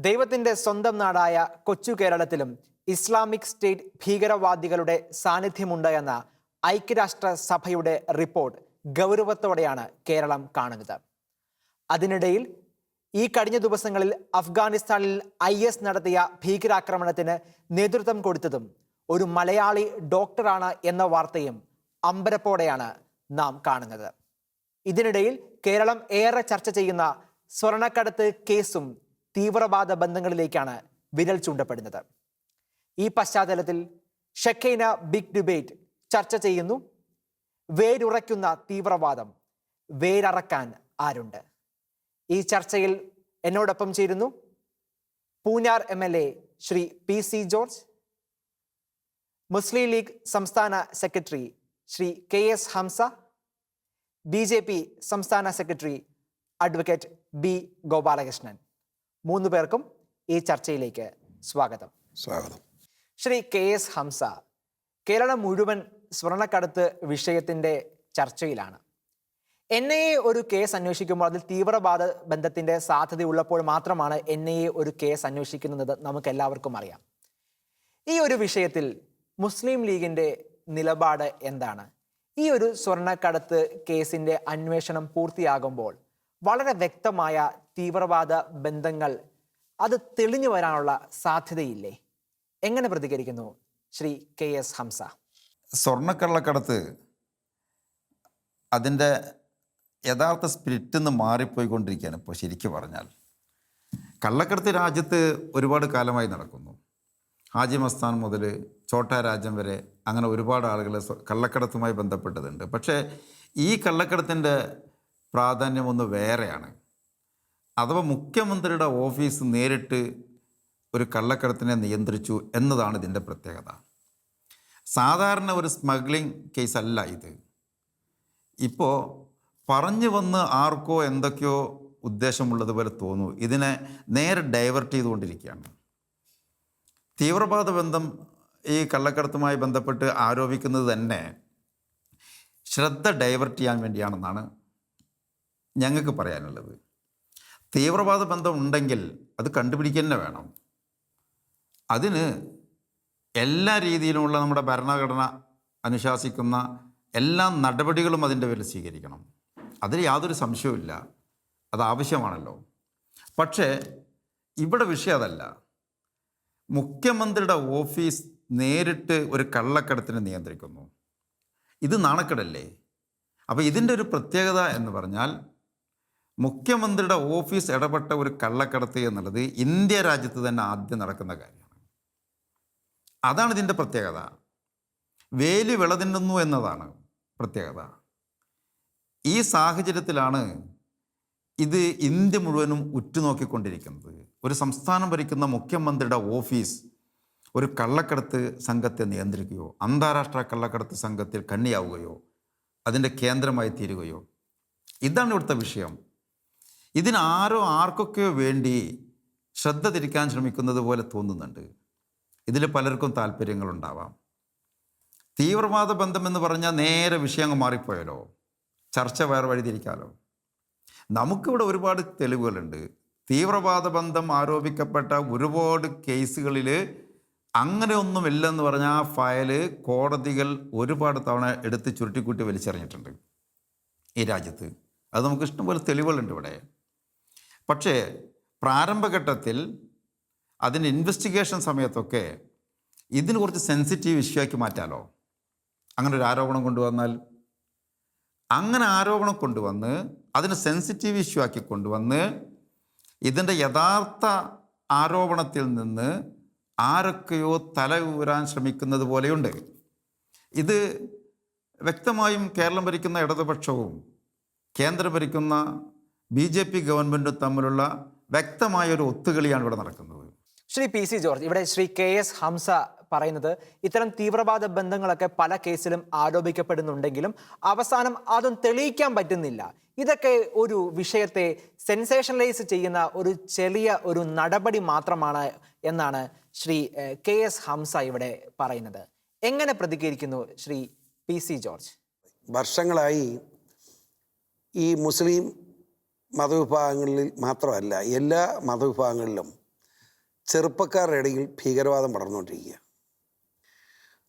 ദൈവത്തിന്റെ സ്വന്തം നാടായ കൊച്ചു കേരളത്തിലും ഇസ്ലാമിക് സ്റ്റേറ്റ് ഭീകരവാദികളുടെ സാന്നിധ്യമുണ്ട് എന്ന ഐക്യരാഷ്ട്ര സഭയുടെ റിപ്പോർട്ട് ഗൗരവത്തോടെയാണ് കേരളം കാണുന്നത്. അതിനിടയിൽ ഈ കഴിഞ്ഞ ദിവസങ്ങളിൽ അഫ്ഗാനിസ്ഥാനിൽ IS നടത്തിയ ഭീകരാക്രമണത്തിന് നേതൃത്വം കൊടുത്തതും ഒരു മലയാളി ഡോക്ടറാണ് എന്ന വാർത്തയും അമ്പരപ്പോടെയാണ് നാം കാണുന്നത്. ഇതിനിടയിൽ കേരളം ഏറെ ചർച്ച ചെയ്യുന്ന സ്വർണ്ണക്കടത്ത് കേസും തീവ്രവാദ ബന്ധങ്ങളിലേക്കാണ് വിരൽ ചൂണ്ടപ്പെടുന്നത്. ഈ പശ്ചാത്തലത്തിൽ ഷെഖൈന ബിഗ് ഡിബേറ്റ് ചർച്ച ചെയ്യുന്നു. വേരുറയ്ക്കുന്ന തീവ്രവാദം, വേരറക്കാൻ ആരുണ്ട്? ഈ ചർച്ചയിൽ എന്നോടൊപ്പം ചേരുന്നു Poonjar MLA Shri PC George, Muslim League സംസ്ഥാന secretary Shri KS Hamsa, BJP സംസ്ഥാന സെക്രട്ടറി അഡ്വക്കേറ്റ് B ഗോപാലകൃഷ്ണൻ. 3 പേർക്കും ഈ ചർച്ചയിലേക്ക് സ്വാഗതം. ശ്രീ KS ഹംസ, കേരളം മുഴുവൻ സ്വർണ്ണക്കടത്ത് വിഷയത്തിന്റെ ചർച്ചയിലാണ്. NIA ഒരു കേസ് അന്വേഷിക്കുമ്പോൾ അതിൽ തീവ്രവാദ ബന്ധത്തിന്റെ സാധ്യത ഉള്ളപ്പോൾ മാത്രമാണ് NIA ഒരു കേസ് അന്വേഷിക്കുന്നത്. നമുക്ക് എല്ലാവർക്കും അറിയാം. ഈ ഒരു വിഷയത്തിൽ മുസ്ലിം ലീഗിന്റെ നിലപാട് എന്താണ്? ഈ ഒരു സ്വർണ്ണക്കടത്ത് കേസിന്റെ അന്വേഷണം പൂർത്തിയാകുമ്പോൾ വളരെ വ്യക്തമായ തീവ്രവാദ ബന്ധങ്ങൾ അത് തെളിഞ്ഞു വരാനുള്ള സാധ്യതയില്ലേ? എങ്ങനെ പ്രതികരിക്കുന്നു ശ്രീ KS ഹംസ? സ്വർണ്ണക്കള്ളക്കടത്ത് അതിൻ്റെ യഥാർത്ഥ സ്പിരിറ്റിൽ നിന്ന് മാറിപ്പോയിക്കൊണ്ടിരിക്കുകയാണ് ഇപ്പോൾ. ശരിക്കും പറഞ്ഞാൽ കള്ളക്കടത്ത് രാജ്യത്ത് ഒരുപാട് കാലമായി നടക്കുന്നു. ഹാജി മസ്താൻ മുതൽ ഛോട്ടാ രാജ്യം വരെ അങ്ങനെ ഒരുപാട് ആളുകൾ കള്ളക്കടത്തുമായി ബന്ധപ്പെട്ടതുണ്ട്. പക്ഷേ ഈ കള്ളക്കടത്തിൻ്റെ പ്രാധാന്യം ഒന്ന് വേറെയാണ്. അഥവാ മുഖ്യമന്ത്രിയുടെ ഓഫീസ് നേരിട്ട് ഒരു കള്ളക്കടത്തിനെ നിയന്ത്രിച്ചു എന്നതാണ് ഇതിൻ്റെ പ്രത്യേകത. സാധാരണ ഒരു സ്മഗ്ലിംഗ് കേസല്ല ഇത്. ഇപ്പോൾ പറഞ്ഞു വന്ന് ആർക്കോ എന്തൊക്കെയോ ഉദ്ദേശമുള്ളതുപോലെ തോന്നുന്നു. ഇതിനെ നേരെ ഡൈവേർട്ട് ചെയ്തുകൊണ്ടിരിക്കുകയാണ്. തീവ്രവാദ ബന്ധം ഈ കള്ളക്കടത്തുമായി ബന്ധപ്പെട്ട് ആരോപിക്കുന്നത് തന്നെ ശ്രദ്ധ ഡൈവേർട്ട് ചെയ്യാൻ വേണ്ടിയാണെന്നാണ് ഞങ്ങൾക്ക് പറയാനുള്ളത്. തീവ്രവാദ ബന്ധം ഉണ്ടെങ്കിൽ അത് കണ്ടുപിടിക്കുക തന്നെ വേണം. അതിന് എല്ലാ രീതിയിലുമുള്ള നമ്മുടെ ഭരണഘടന അനുശാസിക്കുന്ന എല്ലാ നടപടികളും അതിൻ്റെ പേരിൽ സ്വീകരിക്കണം. അതിൽ യാതൊരു സംശയവുമില്ല, അത് ആവശ്യമാണല്ലോ. പക്ഷേ ഇവിടെ വിഷയം അതല്ല. മുഖ്യമന്ത്രിയുടെ ഓഫീസ് നേരിട്ട് ഒരു കള്ളക്കടത്തിനെ നിയന്ത്രിക്കുന്നു. ഇത് നാണക്കേടല്ലേ? അപ്പോൾ ഇതിൻ്റെ ഒരു പ്രത്യേകത എന്ന് പറഞ്ഞാൽ മുഖ്യമന്ത്രിയുടെ ഓഫീസ് ഇടപെട്ട ഒരു കള്ളക്കടത്ത് എന്നുള്ളത് ഇന്ത്യ രാജ്യത്ത് തന്നെ ആദ്യം നടക്കുന്ന കാര്യമാണ്. അതാണ് ഇതിൻ്റെ പ്രത്യേകത. വേലി വിളതിന്നുന്നു എന്നതാണ് പ്രത്യേകത. ഈ സാഹചര്യത്തിലാണ് ഇത് ഇന്ത്യ മുഴുവനും ഉറ്റുനോക്കിക്കൊണ്ടിരിക്കുന്നത്. ഒരു സംസ്ഥാനം ഭരിക്കുന്ന മുഖ്യമന്ത്രിയുടെ ഓഫീസ് ഒരു കള്ളക്കടത്ത് സംഘത്തെ നിയന്ത്രിക്കുകയോ അന്താരാഷ്ട്ര കള്ളക്കടത്ത് സംഘത്തിൽ കണ്ണിയാവുകയോ അതിൻ്റെ കേന്ദ്രമായി തീരുകയോ, ഇതാണ് ഇവിടുത്തെ വിഷയം. ആർക്കൊക്കെയോ വേണ്ടി ശ്രദ്ധ തിരിക്കാൻ ശ്രമിക്കുന്നത് പോലെ തോന്നുന്നുണ്ട്. ഇതിൽ പലർക്കും താല്പര്യങ്ങളുണ്ടാവാം. തീവ്രവാദ ബന്ധം എന്ന് പറഞ്ഞാൽ നേരെ വിഷയം അങ്ങ് മാറിപ്പോയാലോ, ചർച്ച വേറെ വഴി തിരിക്കാലോ. നമുക്കിവിടെ ഒരുപാട് തെളിവുകളുണ്ട്. തീവ്രവാദ ബന്ധം ആരോപിക്കപ്പെട്ട ഒരുപാട് കേസുകളിൽ അങ്ങനെയൊന്നുമില്ലെന്ന് പറഞ്ഞാൽ ആ ഫയല് കോടതികൾ ഒരുപാട് തവണ എടുത്ത് ചുരുട്ടിക്കൂട്ടി വലിച്ചെറിഞ്ഞിട്ടുണ്ട് ഈ രാജ്യത്ത്. അത് നമുക്ക് ഇഷ്ടംപോലെ തെളിവുകളുണ്ട് ഇവിടെ. പക്ഷേ പ്രാരംഭഘട്ടത്തിൽ അതിൻ്റെ ഇൻവെസ്റ്റിഗേഷൻ സമയത്തൊക്കെ ഇതിന് കുറച്ച് സെൻസിറ്റീവ് ഇഷ്യൂ ആക്കി മാറ്റാലോ. അങ്ങനെ ഒരു ആരോപണം കൊണ്ടുവന്നാൽ അങ്ങനെ ആരോപണം കൊണ്ടുവന്ന് അതിന് സെൻസിറ്റീവ് ഇഷ്യൂ ആക്കി കൊണ്ടുവന്ന് ഇതിൻ്റെ യഥാർത്ഥ ആരോപണത്തിൽ നിന്ന് ആരൊക്കെയോ തല ഊരാൻ ശ്രമിക്കുന്നത് പോലെയുണ്ട്. ഇത് വ്യക്തമായും കേരളം ഭരിക്കുന്ന ഇടതുപക്ഷവും കേന്ദ്രം ഭരിക്കുന്ന BJP ഗവൺമെൻറ്റും തമ്മിലുള്ള വ്യക്തമായൊരു ഒത്തുകളിയാണ് ഇവിടെ നടക്കുന്നത്. ശ്രീ PC ജോർജ്, ഇവിടെ ശ്രീ KS ഹംസ പറയുന്നത് ഇത്തരം തീവ്രവാദ ബന്ധങ്ങളൊക്കെ പല കേസിലും ആരോപിക്കപ്പെടുന്നുണ്ടെങ്കിലും അവസാനം അതൊന്നും തെളിയിക്കാൻ പറ്റുന്നില്ല. ഇതൊക്കെ ഒരു വിഷയത്തെ സെൻസേഷനലൈസ് ചെയ്യുന്ന ഒരു ചെറിയ ഒരു നടപടി മാത്രമാണ് എന്നാണ് ശ്രീ KS ഹംസ ഇവിടെ പറയുന്നത്. എങ്ങനെ പ്രതികരിക്കുന്നു ശ്രീ PC ജോർജ്? വർഷങ്ങളായി ഈ മുസ്ലിം മതവിഭാഗങ്ങളിൽ മാത്രമല്ല എല്ലാ മതവിഭാഗങ്ങളിലും ചെറുപ്പക്കാരുടെ ഇടയിൽ ഭീകരവാദം വളർന്നുകൊണ്ടിരിക്കുക.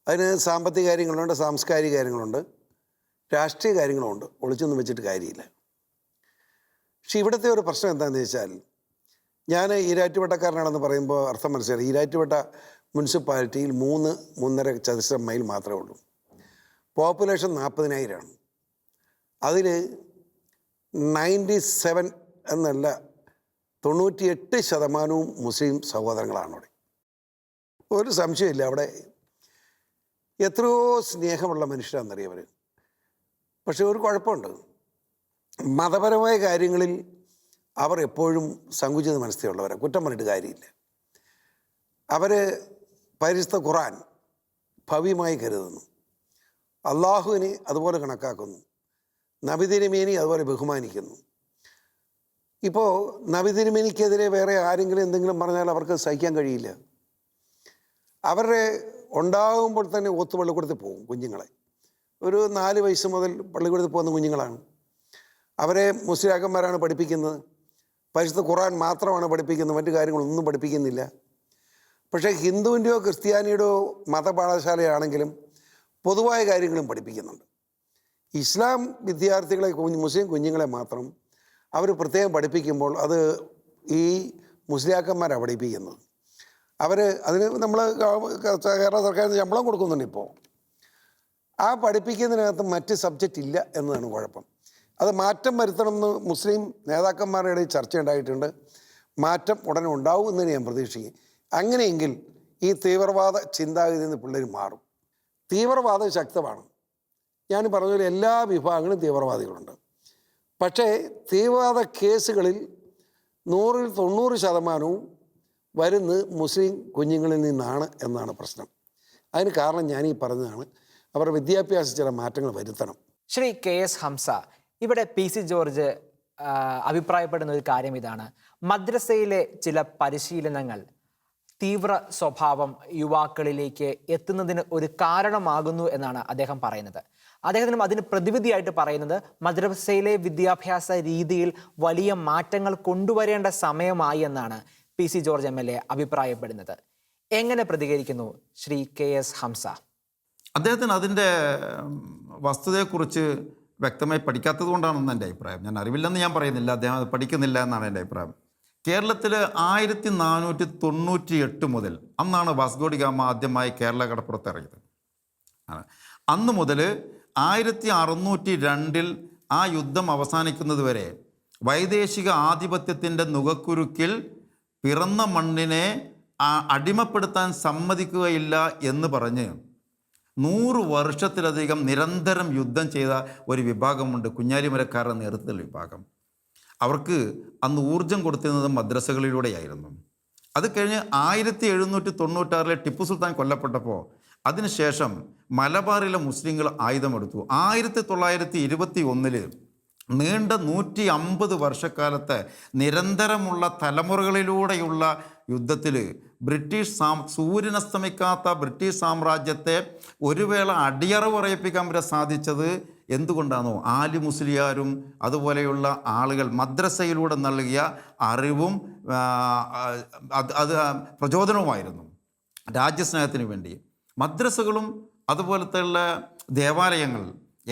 അതിന് സാമ്പത്തിക കാര്യങ്ങളുണ്ട്, സാംസ്കാരിക കാര്യങ്ങളുണ്ട്, രാഷ്ട്രീയ കാര്യങ്ങളുമുണ്ട്. ഒളിച്ചൊന്നും വെച്ചിട്ട് കാര്യമില്ല. പക്ഷെ ഇവിടുത്തെ ഒരു പ്രശ്നം എന്താണെന്ന് വെച്ചാൽ, ഞാൻ ഈരാറ്റുപേട്ടക്കാരനാണെന്ന് പറയുമ്പോൾ അർത്ഥം മനസ്സിലായി. ഈരാറ്റുപേട്ട മുനിസിപ്പാലിറ്റിയിൽ 3-3.5 ചതുരശ്ര മൈൽ മാത്രമേ ഉള്ളൂ. പോപ്പുലേഷൻ 40,000 അതിൽ 97 എന്നല്ല 98% മുസ്ലിം സഹോദരങ്ങളാണ് അവിടെ. ഒരു സംശയമില്ല, അവിടെ എത്രയോ സ്നേഹമുള്ള മനുഷ്യരാണെന്നറിയാം അവർ. പക്ഷെ ഒരു കുഴപ്പമുണ്ട്, മതപരമായ കാര്യങ്ങളിൽ അവർ എപ്പോഴും സങ്കുചിത മനസ്ഥയുള്ളവരാണ്. കുറ്റം പറഞ്ഞിട്ട് കാര്യമില്ല. അവർ പരിശുദ്ധ ഖുർആൻ ഭവ്യമായി കരുതുന്നു, അള്ളാഹുവിനെ അതുപോലെ കണക്കാക്കുന്നു, നബി തിരുമേനി അതുപോലെ ബഹുമാനിക്കുന്നു. ഇപ്പോൾ നബി തിരുമേനിക്കെതിരെ വേറെ ആരെങ്കിലും എന്തെങ്കിലും പറഞ്ഞാൽ അവർക്ക് സഹിക്കാൻ കഴിയില്ല. അവരുടെ ഉണ്ടാകുമ്പോൾ തന്നെ ഒത്തു പള്ളിക്കൂടത്തിൽ പോകും കുഞ്ഞുങ്ങളെ. ഒരു 4 വയസ്സ് മുതൽ പള്ളിക്കൂടത്തിൽ പോകുന്ന കുഞ്ഞുങ്ങളാണ്. അവരെ മുസ്ലിയാക്കന്മാരാണ് പഠിപ്പിക്കുന്നത്. പരിശുദ്ധ ഖുർആൻ മാത്രമാണ് പഠിപ്പിക്കുന്നത്, മറ്റു കാര്യങ്ങളൊന്നും പഠിപ്പിക്കുന്നില്ല. പക്ഷേ ഹിന്ദുവിൻ്റെയോ ക്രിസ്ത്യാനിയുടെയോ മതപാഠശാലയാണെങ്കിലും പൊതുവായ കാര്യങ്ങളും പഠിപ്പിക്കുന്നുണ്ട്. ഇസ്ലാം വിദ്യാർത്ഥികളെ, മുസ്ലിം കുഞ്ഞുങ്ങളെ മാത്രം അവർ പ്രത്യേകം പഠിപ്പിക്കുമ്പോൾ അത് ഈ മുസ്ലിയാക്കന്മാരാണ് പഠിപ്പിക്കുന്നത്. അതിന് നമ്മൾ കേരള സർക്കാരിന് ശമ്പളം കൊടുക്കുന്നുണ്ട്. ഇപ്പോൾ ആ പഠിപ്പിക്കുന്നതിനകത്ത് മറ്റ് സബ്ജക്റ്റ് ഇല്ല എന്നതാണ് കുഴപ്പം. അത് മാറ്റം വരുത്തണമെന്ന് മുസ്ലിം നേതാക്കന്മാരുടെ ഇടയിൽ ചർച്ചയുണ്ടായിട്ടുണ്ട്. മാറ്റം ഉടനെ ഉണ്ടാവും എന്ന് ഞാൻ പ്രതീക്ഷിക്കും. അങ്ങനെയെങ്കിൽ ഈ തീവ്രവാദ ചിന്താഗതിയിൽ നിന്ന് പിള്ളേർ മാറും. തീവ്രവാദം ശക്തമാണ്. ഞാൻ പറഞ്ഞ എല്ലാ വിഭാഗങ്ങളും തീവ്രവാദികളുണ്ട്. പക്ഷേ തീവ്രവാദ കേസുകളിൽ 100-ൽ 90% വരുന്നത് മുസ്ലിം കുഞ്ഞുങ്ങളിൽ നിന്നാണ് എന്നാണ് പ്രശ്നം. അതിന് കാരണം ഞാൻ ഈ പറഞ്ഞതാണ്, അവരുടെ വിദ്യാഭ്യാസ ചില മാറ്റങ്ങൾ വരുത്തണം. ശ്രീ KS ഹംസ, ഇവിടെ PC ജോർജ് അഭിപ്രായപ്പെടുന്ന ഒരു കാര്യം ഇതാണ്: മദ്രസയിലെ ചില പരിശീലനങ്ങൾ തീവ്ര സ്വഭാവം യുവാക്കളിലേക്ക് എത്തുന്നതിന് ഒരു കാരണമാകുന്നു എന്നാണ് അദ്ദേഹം പറയുന്നത്. അദ്ദേഹത്തിനും അതിന് പ്രതിവിധിയായിട്ട് പറയുന്നത് മദ്രസയിലെ വിദ്യാഭ്യാസ രീതിയിൽ വലിയ മാറ്റങ്ങൾ കൊണ്ടുവരേണ്ട സമയമായി എന്നാണ് PC ജോർജ് MLA അഭിപ്രായപ്പെടുന്നത്. എങ്ങനെ പ്രതികരിക്കുന്നു ശ്രീ KS ഹംസ? അദ്ദേഹത്തിന് അതിൻ്റെ വസ്തുതയെക്കുറിച്ച് വ്യക്തമായി പഠിക്കാത്തത് കൊണ്ടാണെന്ന് എൻ്റെ അഭിപ്രായം. ഞാൻ അറിവില്ലെന്ന് ഞാൻ പറയുന്നില്ല, അദ്ദേഹം അത് പഠിക്കുന്നില്ല എന്നാണ് എൻ്റെ അഭിപ്രായം. കേരളത്തിൽ 1498 മുതൽ, അന്നാണ് വാസ്കോ ഡി ഗാമ ആദ്യമായി കേരള കടപ്പുറത്ത് ഇറങ്ങിയത്. അന്ന് മുതൽ 1602 ആ യുദ്ധം അവസാനിക്കുന്നത് വരെ വൈദേശിക ആധിപത്യത്തിൻ്റെ നുകക്കുരുക്കിൽ പിറന്ന മണ്ണിനെ അടിമപ്പെടുത്താൻ സമ്മതിക്കുകയില്ല എന്ന് പറഞ്ഞ് 100 വർഷത്തിലധികം നിരന്തരം യുദ്ധം ചെയ്ത ഒരു വിഭാഗമുണ്ട്, കുഞ്ഞാലിമരക്കാരുടെ നേതൃത്വത്തിലുള്ള വിഭാഗം. അവർക്ക് അന്ന് ഊർജം കൊടുത്തിരുന്നത് മദ്രസകളിലൂടെയായിരുന്നു. അത് കഴിഞ്ഞ് 1796 ടിപ്പു സുൽത്താൻ കൊല്ലപ്പെട്ടപ്പോൾ അതിനുശേഷം മലബാറിലെ മുസ്ലിങ്ങൾ ആയുധമെടുത്തു. 1921 നീണ്ട 150 വർഷക്കാലത്തെ നിരന്തരമുള്ള തലമുറകളിലൂടെയുള്ള യുദ്ധത്തിൽ സൂര്യനസ്തമിക്കാത്ത ബ്രിട്ടീഷ് സാമ്രാജ്യത്തെ ഒരു വേള അടിയറവ് പറയിപ്പിക്കാൻ വരെ സാധിച്ചത് എന്തുകൊണ്ടാണോ? ആലി മുസ്ലിയാരും അതുപോലെയുള്ള ആളുകൾ മദ്രസയിലൂടെ നൽകിയ അറിവും അത് പ്രചോദനവുമായിരുന്നു രാജ്യസ്നേഹത്തിന് വേണ്ടി. മദ്രസകളും അതുപോലത്തെയുള്ള ദേവാലയങ്ങൾ,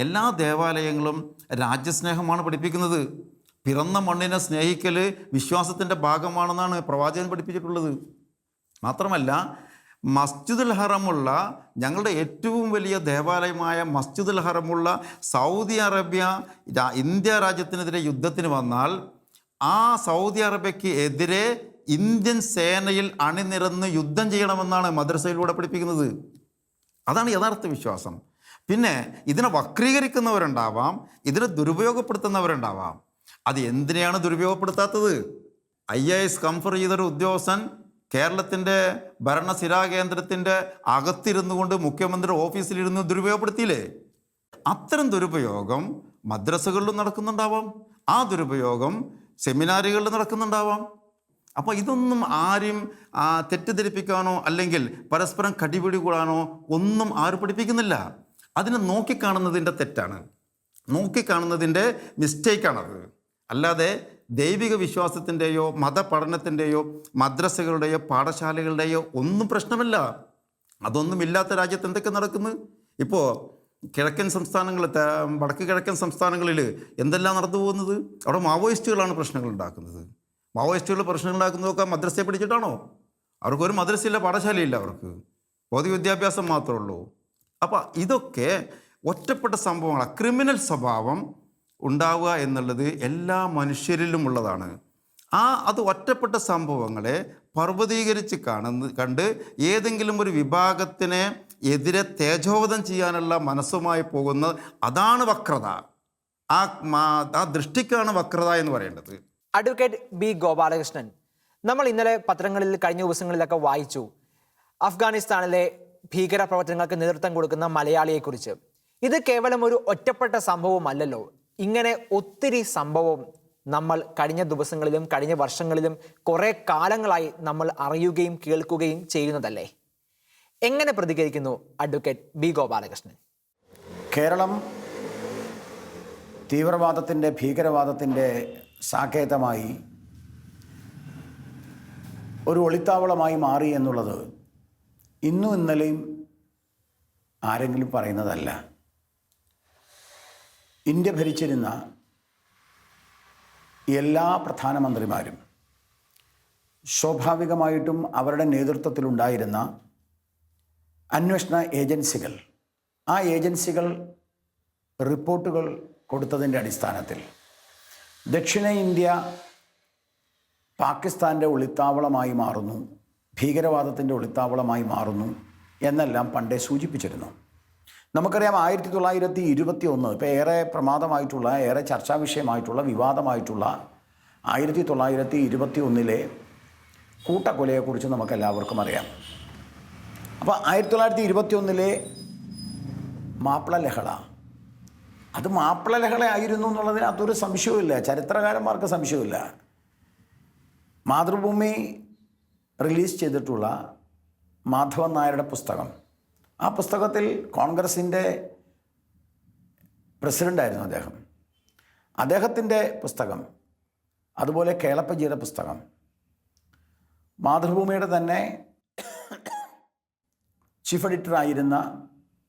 എല്ലാ ദേവാലയങ്ങളും രാജ്യസ്നേഹമാണ് പഠിപ്പിക്കുന്നത്. പിറന്ന മണ്ണിനെ സ്നേഹിക്കൽ വിശ്വാസത്തിൻ്റെ ഭാഗമാണെന്നാണ് പ്രവാചകൻ പഠിപ്പിച്ചിട്ടുള്ളത്. മാത്രമല്ല, മസ്ജിദുൽ ഹറമുള്ള, ഞങ്ങളുടെ ഏറ്റവും വലിയ ദേവാലയമായ മസ്ജിദുൽ ഹറമുള്ള സൗദി അറേബ്യ ഇന്ത്യ രാജ്യത്തിനെതിരെ യുദ്ധത്തിന് വന്നാൽ ആ സൗദി അറേബ്യയ്ക്ക് എതിരെ ഇന്ത്യൻ സേനയിൽ അണിനിരന്ന് യുദ്ധം ചെയ്യണമെന്നാണ് മദ്രസയിലൂടെ പഠിപ്പിക്കുന്നത്. അതാണ് യഥാർത്ഥ വിശ്വാസം. പിന്നെ ഇതിനെ വക്രീകരിക്കുന്നവരുണ്ടാവാം, ഇതിനെ ദുരുപയോഗപ്പെടുത്തുന്നവരുണ്ടാവാം. അത് എന്തിനെയാണ് ദുരുപയോഗപ്പെടുത്താത്തത്? IAS കംഫർ ചെയ്തൊരു ഉദ്യോഗസ്ഥൻ കേരളത്തിൻ്റെ ഭരണസിരാ കേന്ദ്രത്തിൻ്റെ അകത്തിരുന്നു കൊണ്ട് മുഖ്യമന്ത്രി ഓഫീസിലിരുന്ന് ദുരുപയോഗപ്പെടുത്തിയില്ലേ? അത്തരം ദുരുപയോഗം മദ്രസകളിലും നടക്കുന്നുണ്ടാവാം, ആ ദുരുപയോഗം സെമിനാറുകളിൽ നടക്കുന്നുണ്ടാവാം. അപ്പോൾ ഇതൊന്നും ആരും തെറ്റിദ്ധരിപ്പിക്കാനോ അല്ലെങ്കിൽ പരസ്പരം കടിപിടി കൂടാനോ ഒന്നും ആരും പഠിപ്പിക്കുന്നില്ല. അതിനെ നോക്കിക്കാണുന്നതിൻ്റെ തെറ്റാണ്, നോക്കിക്കാണുന്നതിൻ്റെ മിസ്റ്റേക്കാണത്. അല്ലാതെ ദൈവിക വിശ്വാസത്തിൻ്റെയോ മതപഠനത്തിൻ്റെയോ മദ്രസകളുടെയോ പാഠശാലകളുടെയോ ഒന്നും പ്രശ്നമല്ല. അതൊന്നുമില്ലാത്ത രാജ്യത്ത് എന്തൊക്കെ നടക്കുന്നു? ഇപ്പോൾ കിഴക്കൻ സംസ്ഥാനങ്ങൾ, വടക്ക് കിഴക്കൻ സംസ്ഥാനങ്ങളിൽ എന്തെല്ലാം നടന്നു പോകുന്നത്? അവിടെ മാവോയിസ്റ്റുകളാണ് പ്രശ്നങ്ങൾ ഉണ്ടാക്കുന്നത്. മാവോയിസ്റ്റുകൾ പ്രശ്നങ്ങൾ ഉണ്ടാക്കുന്നതൊക്കെ മദ്രസയെ പിടിച്ചിട്ടാണോ? അവർക്കൊരു മദ്രസയില്ല, പാഠശാലയില്ല, അവർക്ക് ഭൗതിക വിദ്യാഭ്യാസം മാത്രമേ ഉള്ളൂ. അപ്പോൾ ഇതൊക്കെ ഒറ്റപ്പെട്ട സംഭവങ്ങളാണ്. ക്രിമിനൽ സ്വഭാവം ഉണ്ടാവുക എന്നുള്ളത് എല്ലാ മനുഷ്യരിലും ഉള്ളതാണ്. അത് ഒറ്റപ്പെട്ട സംഭവങ്ങളെ പർവ്വതീകരിച്ച് കണ്ട് ഏതെങ്കിലും ഒരു വിഭാഗത്തിനെ എതിരെ തേജോവധം ചെയ്യാനുള്ള മനസ്സുമായി പോകുന്നത്, അതാണ് വക്രത. ആ ദൃഷ്ടിക്കാണ് വക്രത എന്ന് പറയേണ്ടത്. അഡ്വക്കേറ്റ് ബി ഗോപാലകൃഷ്ണൻ, നമ്മൾ ഇന്നലെ പത്രങ്ങളിൽ കഴിഞ്ഞ ദിവസങ്ങളിലൊക്കെ വായിച്ചു അഫ്ഗാനിസ്ഥാനിലെ ഭീകര പ്രവർത്തനങ്ങൾക്ക് നേതൃത്വം കൊടുക്കുന്ന മലയാളിയെക്കുറിച്ച്. ഇത് കേവലം ഒരു ഒറ്റപ്പെട്ട സംഭവമല്ലല്ലോ. ഇങ്ങനെ ഒത്തിരി സംഭവം നമ്മൾ കഴിഞ്ഞ ദിവസങ്ങളിലും കഴിഞ്ഞ വർഷങ്ങളിലും കുറേ കാലങ്ങളായി നമ്മൾ അറിയുകയും കേൾക്കുകയും ചെയ്യുന്നതല്ലേ. എങ്ങനെ പ്രതികരിക്കുന്നു അഡ്വക്കേറ്റ് ബി ഗോപാലകൃഷ്ണൻ? കേരളം തീവ്രവാദത്തിൻ്റെ, ഭീകരവാദത്തിൻ്റെ സാകേതമായി ഒരു ഒളിത്താവളമായി മാറി എന്നുള്ളത് ഇന്നും ഇന്നലെയും ആരെങ്കിലും പറയുന്നതല്ല. ഇന്ത്യ ഭരിച്ചിരുന്ന എല്ലാ പ്രധാനമന്ത്രിമാരും സ്വാഭാവികമായിട്ടും അവരുടെ നേതൃത്വത്തിലുണ്ടായിരുന്ന അന്വേഷണ ഏജൻസികൾ, ആ ഏജൻസികൾ റിപ്പോർട്ടുകൾ കൊടുത്തതിൻ്റെ അടിസ്ഥാനത്തിൽ ദക്ഷിണ ഇന്ത്യ പാകിസ്ഥാൻ്റെ ഒളിത്താവളമായി മാറുന്നു, ഭീകരവാദത്തിൻ്റെ ഒളിത്താവളമായി മാറുന്നു എന്നെല്ലാം പണ്ടേ സൂചിപ്പിച്ചിരുന്നു. നമുക്കറിയാം 1921, ഇപ്പോൾ ഏറെ പ്രമാദമായിട്ടുള്ള, ഏറെ ചർച്ചാ വിഷയമായിട്ടുള്ള, വിവാദമായിട്ടുള്ള 1921 കൂട്ടക്കൊലയെക്കുറിച്ച് നമുക്കെല്ലാവർക്കും അറിയാം. അപ്പോൾ 1921 മാപ്പിള ലഹള, അത് മാപ്പിള ലഹള ആയിരുന്നു എന്നുള്ളതിനകത്തൊരു സംശയവുമില്ല, ചരിത്രകാരന്മാർക്ക് സംശയമില്ല. മാതൃഭൂമി റിലീസ് ചെയ്തിട്ടുള്ള മാധവൻ നായരുടെ പുസ്തകം, ആ പുസ്തകത്തിൽ കോൺഗ്രസിൻ്റെ പ്രസിഡൻ്റായിരുന്നു അദ്ദേഹം. അദ്ദേഹത്തിൻ്റെ പുസ്തകം, അതുപോലെ കേളപ്പജിയുടെ പുസ്തകം, മാതൃഭൂമിയുടെ തന്നെ ചീഫ് എഡിറ്ററായിരുന്ന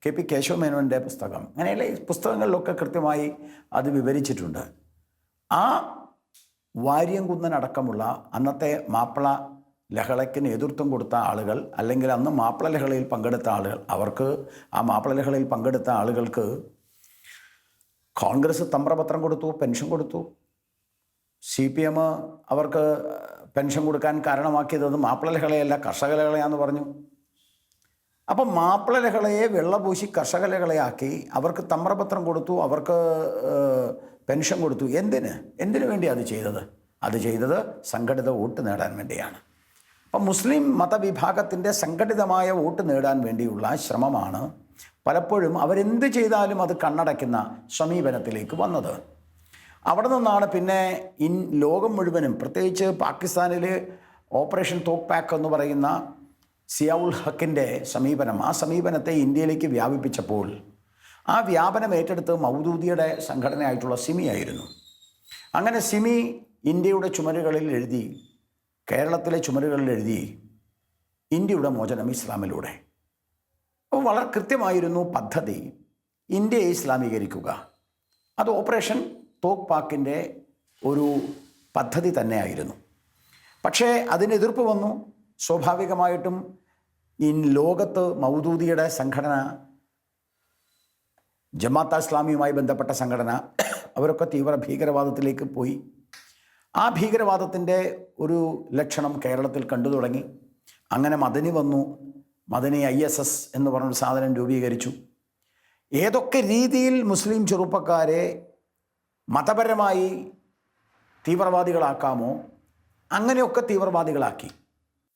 കെ പി കേശവമേനോൻ്റെ പുസ്തകം, അങ്ങനെയുള്ള ഈ പുസ്തകങ്ങളിലൊക്കെ കൃത്യമായി അത് വിവരിച്ചിട്ടുണ്ട്. ആ വാര്യംകുന്നൻ അടക്കമുള്ള അന്നത്തെ മാപ്പിള ലഹളയ്ക്ക് നേതൃത്വം കൊടുത്ത ആളുകൾ, അല്ലെങ്കിൽ അന്ന് മാപ്പിള ലഹളയിൽ പങ്കെടുത്ത ആളുകൾ, അവർക്ക് ആ മാപ്പിള ലഹളയിൽ പങ്കെടുത്ത ആളുകൾക്ക് കോൺഗ്രസ് തമ്പ്രപത്രം കൊടുത്തു, പെൻഷൻ കൊടുത്തു. CPM അവർക്ക് പെൻഷൻ കൊടുക്കാൻ കാരണമാക്കിയത് മാപ്പിള ലഹളയല്ല, കർഷക ലഹളയാന്ന് പറഞ്ഞു. അപ്പം മാപ്പിള ലഹളയെ വെള്ളപൂശി കർഷക ലഹളയാക്കി അവർക്ക് തമ്പ്രപത്രം കൊടുത്തു, അവർക്ക് പെൻഷൻ കൊടുത്തു. എന്തിനു വേണ്ടി അത് ചെയ്തത്? അത് ചെയ്തത് സംഘടിത വോട്ട് നേടാൻ വേണ്ടിയാണ്. അപ്പം മുസ്ലിം മതവിഭാഗത്തിൻ്റെ സംഘടിതമായ വോട്ട് നേടാൻ വേണ്ടിയുള്ള ശ്രമമാണ് പലപ്പോഴും അവരെന്ത് ചെയ്താലും അത് കണ്ണടയ്ക്കുന്ന സമീപനത്തിലേക്ക് വന്നത്. അവിടെ നിന്നാണ് പിന്നെ ലോകം മുഴുവനും, പ്രത്യേകിച്ച് പാകിസ്ഥാനിൽ ഓപ്പറേഷൻ തോക്ക് പാക്ക് എന്ന് പറയുന്ന സിയാഉൽ ഹക്കിൻ്റെ സമീപനം, ആ സമീപനത്തെ ഇന്ത്യയിലേക്ക് വ്യാപിപ്പിച്ചപ്പോൾ ആ വ്യാപനം ഏറ്റെടുത്ത് മൗദൂദിയുടെ സംഘടനയായിട്ടുള്ള സിമി ആയിരുന്നു. അങ്ങനെ സിമി ഇന്ത്യയുടെ ചുമരുകളിൽ എഴുതി, കേരളത്തിലെ ചുമരുകളിൽ എഴുതി, ഇന്ത്യയുടെ മോചനം ഇസ്ലാമിലൂടെ. അപ്പോൾ വളരെ കൃത്യമായിരുന്നു പദ്ധതി, ഇന്ത്യയെ ഇസ്ലാമീകരിക്കുക. അത് ഓപ്പറേഷൻ തോക്ക് പാക്കിൻ്റെ ഒരു പദ്ധതി തന്നെയായിരുന്നു. പക്ഷേ അതിന് എതിർപ്പ് വന്നു. സ്വാഭാവികമായിട്ടും ലോകത്ത് മൗദൂദിയുടെ സംഘടന, ജമാഅത്തെ ഇസ്ലാമിയുമായി ബന്ധപ്പെട്ട സംഘടന, അവരൊക്കെ തീവ്ര ഭീകരവാദത്തിലേക്ക് പോയി. ആ ഭീകരവാദത്തിൻ്റെ ഒരു ലക്ഷണം കേരളത്തിൽ കണ്ടു തുടങ്ങി. അങ്ങനെ മദനി വന്നു. മദനി ISS എന്ന് പറഞ്ഞൊരു സാധനം രൂപീകരിച്ചു. ഏതൊക്കെ രീതിയിൽ മുസ്ലിം ചെറുപ്പക്കാരെ മതപരമായി തീവ്രവാദികളാക്കാമോ അങ്ങനെയൊക്കെ തീവ്രവാദികളാക്കി.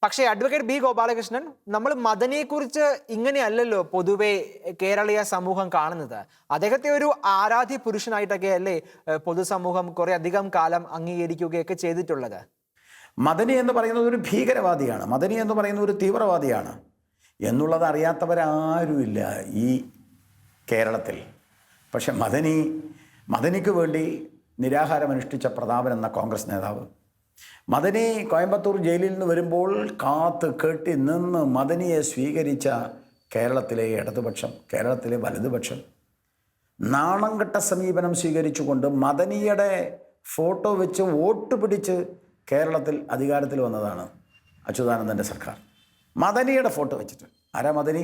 പക്ഷേ അഡ്വക്കേറ്റ് ബി ഗോപാലകൃഷ്ണൻ, നമ്മൾ മദനിയെക്കുറിച്ച് ഇങ്ങനെയല്ലല്ലോ പൊതുവെ കേരളീയ സമൂഹം കാണുന്നത്. അദ്ദേഹത്തെ ഒരു ആരാധ്യ പുരുഷനായിട്ടൊക്കെ അല്ലേ പൊതുസമൂഹം കുറേ അധികം കാലം അംഗീകരിക്കുകയൊക്കെ ചെയ്തിട്ടുള്ളത്. മദനി എന്ന് പറയുന്നത് ഒരു ഭീകരവാദിയാണ്, മദനി എന്ന് പറയുന്ന ഒരു തീവ്രവാദിയാണ് എന്നുള്ളത് അറിയാത്തവരാരുമില്ല ഈ കേരളത്തിൽ. പക്ഷെ മദനിക്ക് വേണ്ടി നിരാഹാരമനുഷ്ഠിച്ച പ്രതാപൻ എന്ന കോൺഗ്രസ് നേതാവ്. മദനി കോയമ്പത്തൂർ ജയിലിൽ നിന്ന് വരുമ്പോൾ കാത്ത് കെട്ടി നിന്ന് മദനിയെ സ്വീകരിച്ച കേരളത്തിലെ ഇടതുപക്ഷം, കേരളത്തിലെ വലതുപക്ഷം നാണം കെട്ട സമീപനം സ്വീകരിച്ചുകൊണ്ട് മദനിയുടെ ഫോട്ടോ വെച്ച് വോട്ട് പിടിച്ച് കേരളത്തിൽ അധികാരത്തിൽ വന്നതാണ് അച്യുതാനന്ദൻ്റെ സർക്കാർ. മദനിയുടെ ഫോട്ടോ വെച്ചിട്ട്. ആരാ മദനി?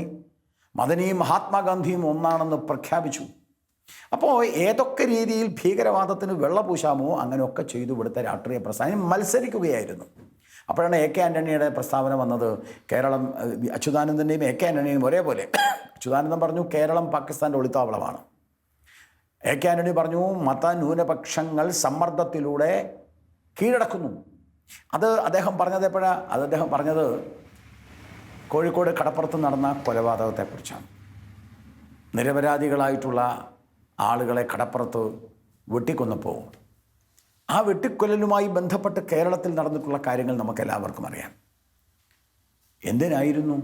മദനിയും മഹാത്മാഗാന്ധിയും ഒന്നാണെന്ന് പ്രഖ്യാപിച്ചു. അപ്പോൾ ഏതൊക്കെ രീതിയിൽ ഭീകരവാദത്തിന് വെള്ളപൂശാമോ അങ്ങനെയൊക്കെ ചെയ്തു ഇവിടുത്തെ രാഷ്ട്രീയ പ്രസ്ഥാനം മത്സരിക്കുകയായിരുന്നു. അപ്പോഴാണ് എ കെ ആൻ്റണിയുടെ പ്രസ്താവന വന്നത്. കേരളം, അച്യുതാനന്ദൻ്റെയും എ കെ ആൻ്റണിയും ഒരേപോലെ. അച്യുതാനന്ദൻ പറഞ്ഞു കേരളം പാകിസ്ഥാൻ്റെ ഒളിത്താവളമാണ്. എ കെ ആൻ്റണി പറഞ്ഞു മതന്യൂനപക്ഷങ്ങൾ സമ്മർദ്ദത്തിലൂടെ കീഴടക്കുന്നു. അത് അദ്ദേഹം പറഞ്ഞത് എപ്പോഴാണ്? അത് അദ്ദേഹം പറഞ്ഞത് കോഴിക്കോട് കടപ്പുറത്ത് നടന്ന കൊലപാതകത്തെക്കുറിച്ചാണ്. നിരപരാധികളായിട്ടുള്ള ആളുകളെ കടപ്പുറത്ത് വെട്ടിക്കൊന്നപ്പോൾ ആ വെട്ടിക്കൊല്ലലുമായി ബന്ധപ്പെട്ട് കേരളത്തിൽ നടന്നിട്ടുള്ള കാര്യങ്ങൾ നമുക്കെല്ലാവർക്കും അറിയാം. എന്തിനായിരുന്നു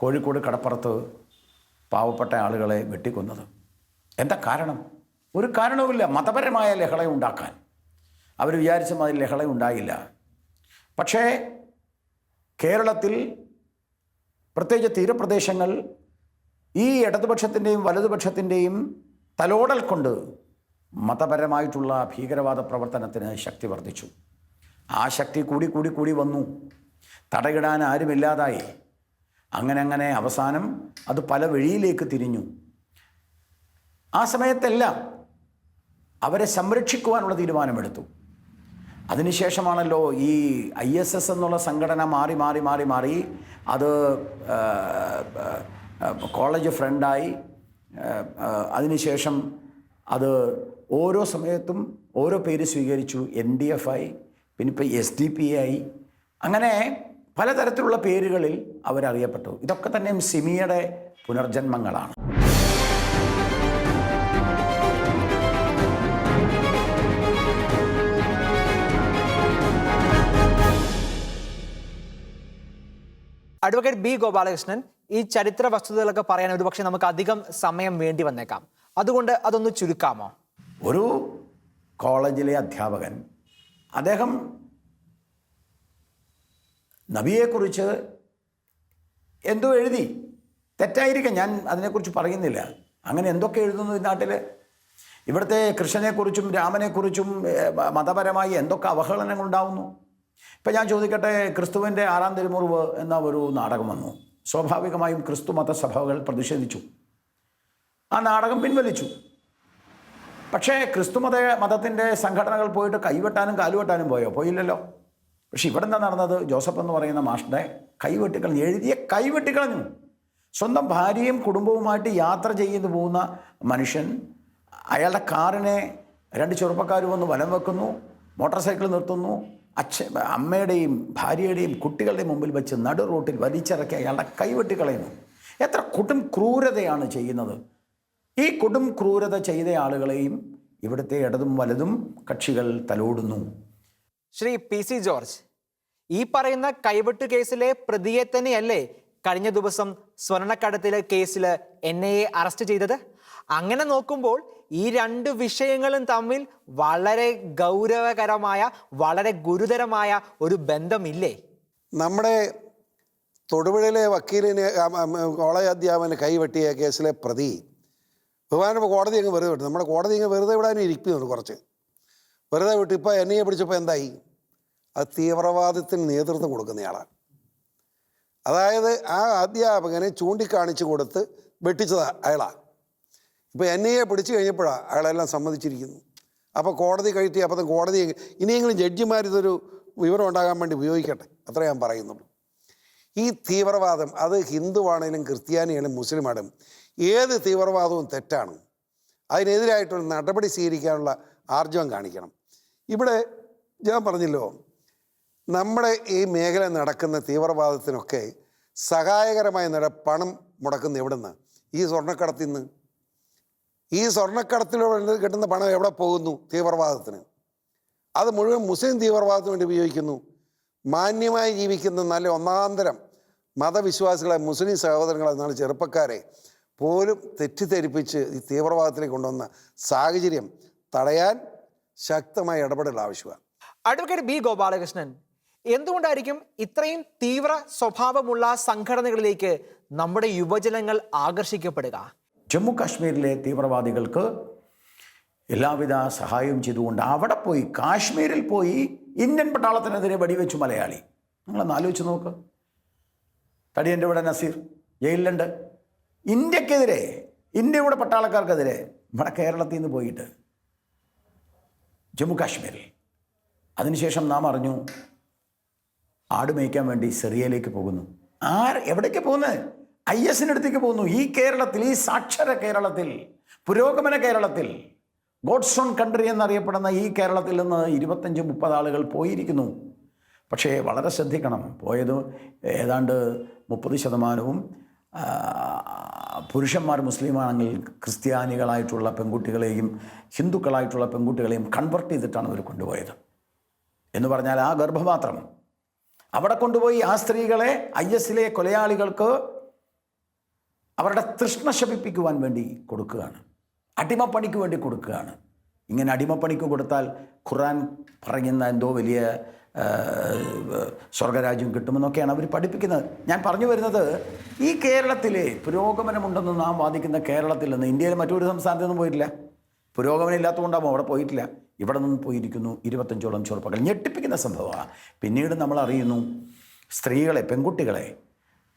കോഴിക്കോട് കടപ്പുറത്ത് പാവപ്പെട്ട ആളുകളെ വെട്ടിക്കൊന്നത്? എന്താ കാരണം? ഒരു കാരണവുമില്ല. മതപരമായ ലഹള ഉണ്ടാക്കാൻ അവർ വിചാരിച്ച മാതിരി ലഹള ഉണ്ടായില്ല. പക്ഷേ കേരളത്തിൽ പ്രത്യേകിച്ച് തീരപ്രദേശങ്ങൾ ഈ ഇടതുപക്ഷത്തിൻ്റെയും വലതുപക്ഷത്തിൻ്റെയും തലോടൽ കൊണ്ട് മതപരമായിട്ടുള്ള ഭീകരവാദ പ്രവർത്തനത്തിന് ശക്തി വർദ്ധിച്ചു. ആ ശക്തി കൂടി വന്നു. തടയിടാൻ ആരുമില്ലാതായി. അങ്ങനെ അവസാനം അത് പല വഴിയിലേക്ക് തിരിഞ്ഞു. ആ സമയത്തെല്ലാം അവരെ സംരക്ഷിക്കുവാനുള്ള തീരുമാനമെടുത്തു. അതിനുശേഷമാണല്ലോ ഈ ISS എന്നുള്ള സംഘടന മാറി അത് കോളേജ് ഫ്രണ്ടായി. അതിനുശേഷം അത് ഓരോ സമയത്തും ഓരോ പേര് സ്വീകരിച്ചു. NDF ആയി, പിന്നെ ഇപ്പോൾ SDP ആയി. അങ്ങനെ പലതരത്തിലുള്ള പേരുകളിൽ അവരറിയപ്പെട്ടു. ഇതൊക്കെ തന്നെ സിമിയുടെ പുനർജന്മങ്ങളാണ്. Advocate B. ഗോപാലകൃഷ്ണൻ, ഈ ചരിത്ര വസ്തുതകളൊക്കെ പറയാൻ ഒരുപക്ഷെ നമുക്ക് അധികം സമയം വേണ്ടി വന്നേക്കാം. അതുകൊണ്ട് അതൊന്ന് ചുരുക്കാമോ? ഒരു കോളേജിലെ അധ്യാപകൻ, അദ്ദേഹം നബിയെക്കുറിച്ച് എന്തോ എഴുതി. തെറ്റായിരിക്കാം, ഞാൻ അതിനെക്കുറിച്ച് പറയുന്നില്ല. അങ്ങനെ എന്തൊക്കെ എഴുതുന്നു ഈ നാട്ടിൽ. ഇവിടുത്തെ കൃഷ്ണനെക്കുറിച്ചും രാമനെക്കുറിച്ചും മതപരമായി എന്തൊക്കെ അവഹേളനങ്ങൾ ഉണ്ടാവുന്നു. ഇപ്പം ഞാൻ ചോദിക്കട്ടെ, ക്രിസ്തുവിൻ്റെ 6-ാം തിരുമുറിവ് എന്ന ഒരു നാടകം വന്നു. സ്വാഭാവികമായും ക്രിസ്തു മതസഭകൾ പ്രതിഷേധിച്ചു. ആ നാടകം പിൻവലിച്ചു. പക്ഷേ ക്രിസ്തു മതത്തിൻ്റെ സംഘടനകൾ പോയിട്ട് കൈവെട്ടാനും കാലുവെട്ടാനും പോയില്ലല്ലോ. പക്ഷെ ഇവിടെ എന്താ നടന്നത്? ജോസഫ് എന്ന് പറയുന്ന മാഷിൻ്റെ കൈവെട്ടിക്കളഞ്ഞു, എഴുതിയ കൈവെട്ടിക്കളഞ്ഞു. സ്വന്തം ഭാര്യയും കുടുംബവുമായിട്ട് യാത്ര ചെയ്തു പോകുന്ന മനുഷ്യൻ, അയാളുടെ കാറിനെ 2 ചെറുപ്പക്കാർ വന്ന് വലം വെക്കുന്നു, മോട്ടോർ സൈക്കിൾ നിർത്തുന്നു, അമ്മയുടെയും ഭാര്യയുടെയും കുട്ടികളുടെയും മുമ്പിൽ വെച്ച് നടു റോട്ടിൽ വലിച്ചിറക്കി അയാളുടെ കൈവെട്ടിക്കളയുന്നു. എത്ര കൊടും ക്രൂരതയാണ് ചെയ്യുന്നത്. ഈ കൊടും ക്രൂരത ചെയ്ത ആളുകളെയും ഇവിടുത്തെ ഇടതും വലതും കക്ഷികൾ തലോടുന്നു. ശ്രീ PC ജോർജ്, ഈ പറയുന്ന കൈവെട്ട് കേസിലെ പ്രതിയെ തന്നെയല്ലേ കഴിഞ്ഞ ദിവസം സ്വർണ്ണക്കടത്തിലെ കേസിൽ NIA അറസ്റ്റ് ചെയ്തത്? അങ്ങനെ നോക്കുമ്പോൾ ഈ 2 വിഷയങ്ങളും തമ്മിൽ വളരെ ഗൗരവകരമായ, വളരെ ഗുരുതരമായ ഒരു ബന്ധമില്ലേ? നമ്മുടെ തൊടുപുഴയിലെ വക്കീലിന്, കോളേജ് അധ്യാപകന് കൈവെട്ടിയ കേസിലെ പ്രതി ബഹുമാനപ്പെട്ട കോടതി അങ്ങ് വെറുതെ വിട്ടു. നമ്മുടെ കോടതി അങ്ങ് വെറുതെ വിടാനും ഇരിക്കുന്നുണ്ട്. കുറച്ച് വെറുതെ വിട്ടു. ഇപ്പോൾ NIA പിടിച്ചപ്പോൾ എന്തായി? അത് തീവ്രവാദത്തിന് നേതൃത്വം കൊടുക്കുന്നയാളാണ്. അതായത് ആ അധ്യാപകനെ ചൂണ്ടിക്കാണിച്ചു കൊടുത്ത് വെട്ടിച്ചതാണ് അയാളാണ്. ഇപ്പോൾ NIA പിടിച്ചു കഴിഞ്ഞപ്പോഴാണ് അയാളെല്ലാം സമ്മതിച്ചിരിക്കുന്നു. അപ്പോൾ കോടതി കഴിറ്റി, അപ്പം കോടതി ഇനിയെങ്കിലും ജഡ്ജിമാരിതൊരു വിവരം ഉണ്ടാകാൻ വേണ്ടി ഉപയോഗിക്കട്ടെ, അത്ര ഞാൻ പറയുന്നുള്ളൂ. ഈ തീവ്രവാദം അത് ഹിന്ദുവാണേലും ക്രിസ്ത്യാനിയാണെങ്കിലും മുസ്ലിമാണെങ്കിലും ഏത് തീവ്രവാദവും തെറ്റാണ്. അതിനെതിരായിട്ടുള്ള നടപടി സ്വീകരിക്കാനുള്ള ആർജവം കാണിക്കണം. ഇവിടെ ഞാൻ പറഞ്ഞല്ലോ, നമ്മുടെ ഈ മേഖല നടക്കുന്ന തീവ്രവാദത്തിനൊക്കെ സഹായകരമായ പണം മുടക്കുന്ന എവിടെ നിന്ന്? ഈ സ്വർണ്ണക്കടത്തിൽ നിന്ന്. ഈ സ്വർണ്ണക്കടത്തിലൂടെ കിട്ടുന്ന പണം എവിടെ പോകുന്നു? തീവ്രവാദത്തിന്. അത് മുഴുവൻ മുസ്ലിം തീവ്രവാദത്തിന് വേണ്ടി ഉപയോഗിക്കുന്നു. മാന്യമായി ജീവിക്കുന്ന നല്ല ഒന്നാന്തരം മതവിശ്വാസികളെ, മുസ്ലിം സഹോദരങ്ങളെ, നാല് ചെറുപ്പക്കാരെ പോലും തെറ്റിദ്ധരിപ്പിച്ച് ഈ തീവ്രവാദത്തിലേക്ക് കൊണ്ടുവന്ന സാഹചര്യം തടയാൻ ശക്തമായ ഇടപെടൽ ആവശ്യമാണ്. അഡ്വക്കേറ്റ് ബി ഗോപാലകൃഷ്ണൻ, എന്തുകൊണ്ടായിരിക്കും ഇത്രയും തീവ്ര സ്വഭാവമുള്ള സംഘടനകളിലേക്ക് നമ്മുടെ യുവജനങ്ങൾ ആകർഷിക്കപ്പെടുക? ജമ്മു കാശ്മീരിലെ തീവ്രവാദികൾക്ക് എല്ലാവിധ സഹായവും ചെയ്തുകൊണ്ട് അവിടെ പോയി, കാശ്മീരിൽ പോയി ഇന്ത്യൻ പട്ടാളത്തിനെതിരെ വെടിവെച്ചു മലയാളി. നിങ്ങളൊന്ന് ആലോചിച്ച് നോക്ക്. തടിയൻ്റെ ഇവിടെ നസീർ ജയിലിലുണ്ട്. ഇന്ത്യക്കെതിരെ, ഇന്ത്യയുടെ പട്ടാളക്കാർക്കെതിരെ ഇവിടെ കേരളത്തിൽ നിന്ന് പോയിട്ട് ജമ്മു കാശ്മീരിൽ. അതിനുശേഷം നാം അറിഞ്ഞു ആട് മേയ്ക്കാൻ വേണ്ടി സിറിയയിലേക്ക് പോകുന്നു. എവിടേക്ക് പോകുന്നത്? IS അടുത്തേക്ക് പോകുന്നു. ഈ കേരളത്തിൽ, ഈ സാക്ഷര കേരളത്തിൽ, പുരോഗമന കേരളത്തിൽ, ഗോഡ്സ് ഓൺ കൺട്രി എന്നറിയപ്പെടുന്ന ഈ കേരളത്തിൽ നിന്ന് 25-30 ആളുകൾ പോയിരിക്കുന്നു. പക്ഷേ വളരെ ശ്രദ്ധിക്കണം, പോയത് ഏതാണ്ട് 30% പുരുഷന്മാർ മുസ്ലിമാണെങ്കിൽ ക്രിസ്ത്യാനികളായിട്ടുള്ള പെൺകുട്ടികളെയും ഹിന്ദുക്കളായിട്ടുള്ള പെൺകുട്ടികളെയും കൺവെർട്ട് ചെയ്തിട്ടാണ് അവർ കൊണ്ടുപോയത്. എന്ന് പറഞ്ഞാൽ ആ ഗർഭപാത്രം അവിടെ കൊണ്ടുപോയി ആ സ്ത്രീകളെ ISലെ കൊലയാളികൾക്ക് അവരുടെ തൃഷ്ണ ശമിപ്പിക്കുവാൻ വേണ്ടി കൊടുക്കുകയാണ്, അടിമപ്പണിക്ക് വേണ്ടി കൊടുക്കുകയാണ്. ഇങ്ങനെ അടിമപ്പണിക്ക് കൊടുത്താൽ ഖുർആൻ പറയുന്ന എന്തോ വലിയ സ്വർഗരാജ്യം കിട്ടുമെന്നൊക്കെയാണ് അവർ പഠിപ്പിക്കുന്നത്. ഞാൻ പറഞ്ഞു വരുന്നത്, ഈ കേരളത്തിലെ പുരോഗമനമുണ്ടെന്ന് നാം വാദിക്കുന്ന കേരളത്തിൽ നിന്ന് ഇന്ത്യയിലെ മറ്റൊരു സംസ്ഥാനത്തു നിന്നും പോയിട്ടില്ല. പുരോഗമനം ഇല്ലാത്തതുകൊണ്ടാകും അവിടെ പോയിട്ടില്ല. ഇവിടെ നിന്ന് പോയിരിക്കുന്നു 25ഓളം ചെറുപ്പക്കാർ. ഞെട്ടിപ്പിക്കുന്ന സംഭവമാണ്. പിന്നീട് നമ്മൾ അറിയുന്നു, സ്ത്രീകളെ, പെൺകുട്ടികളെ,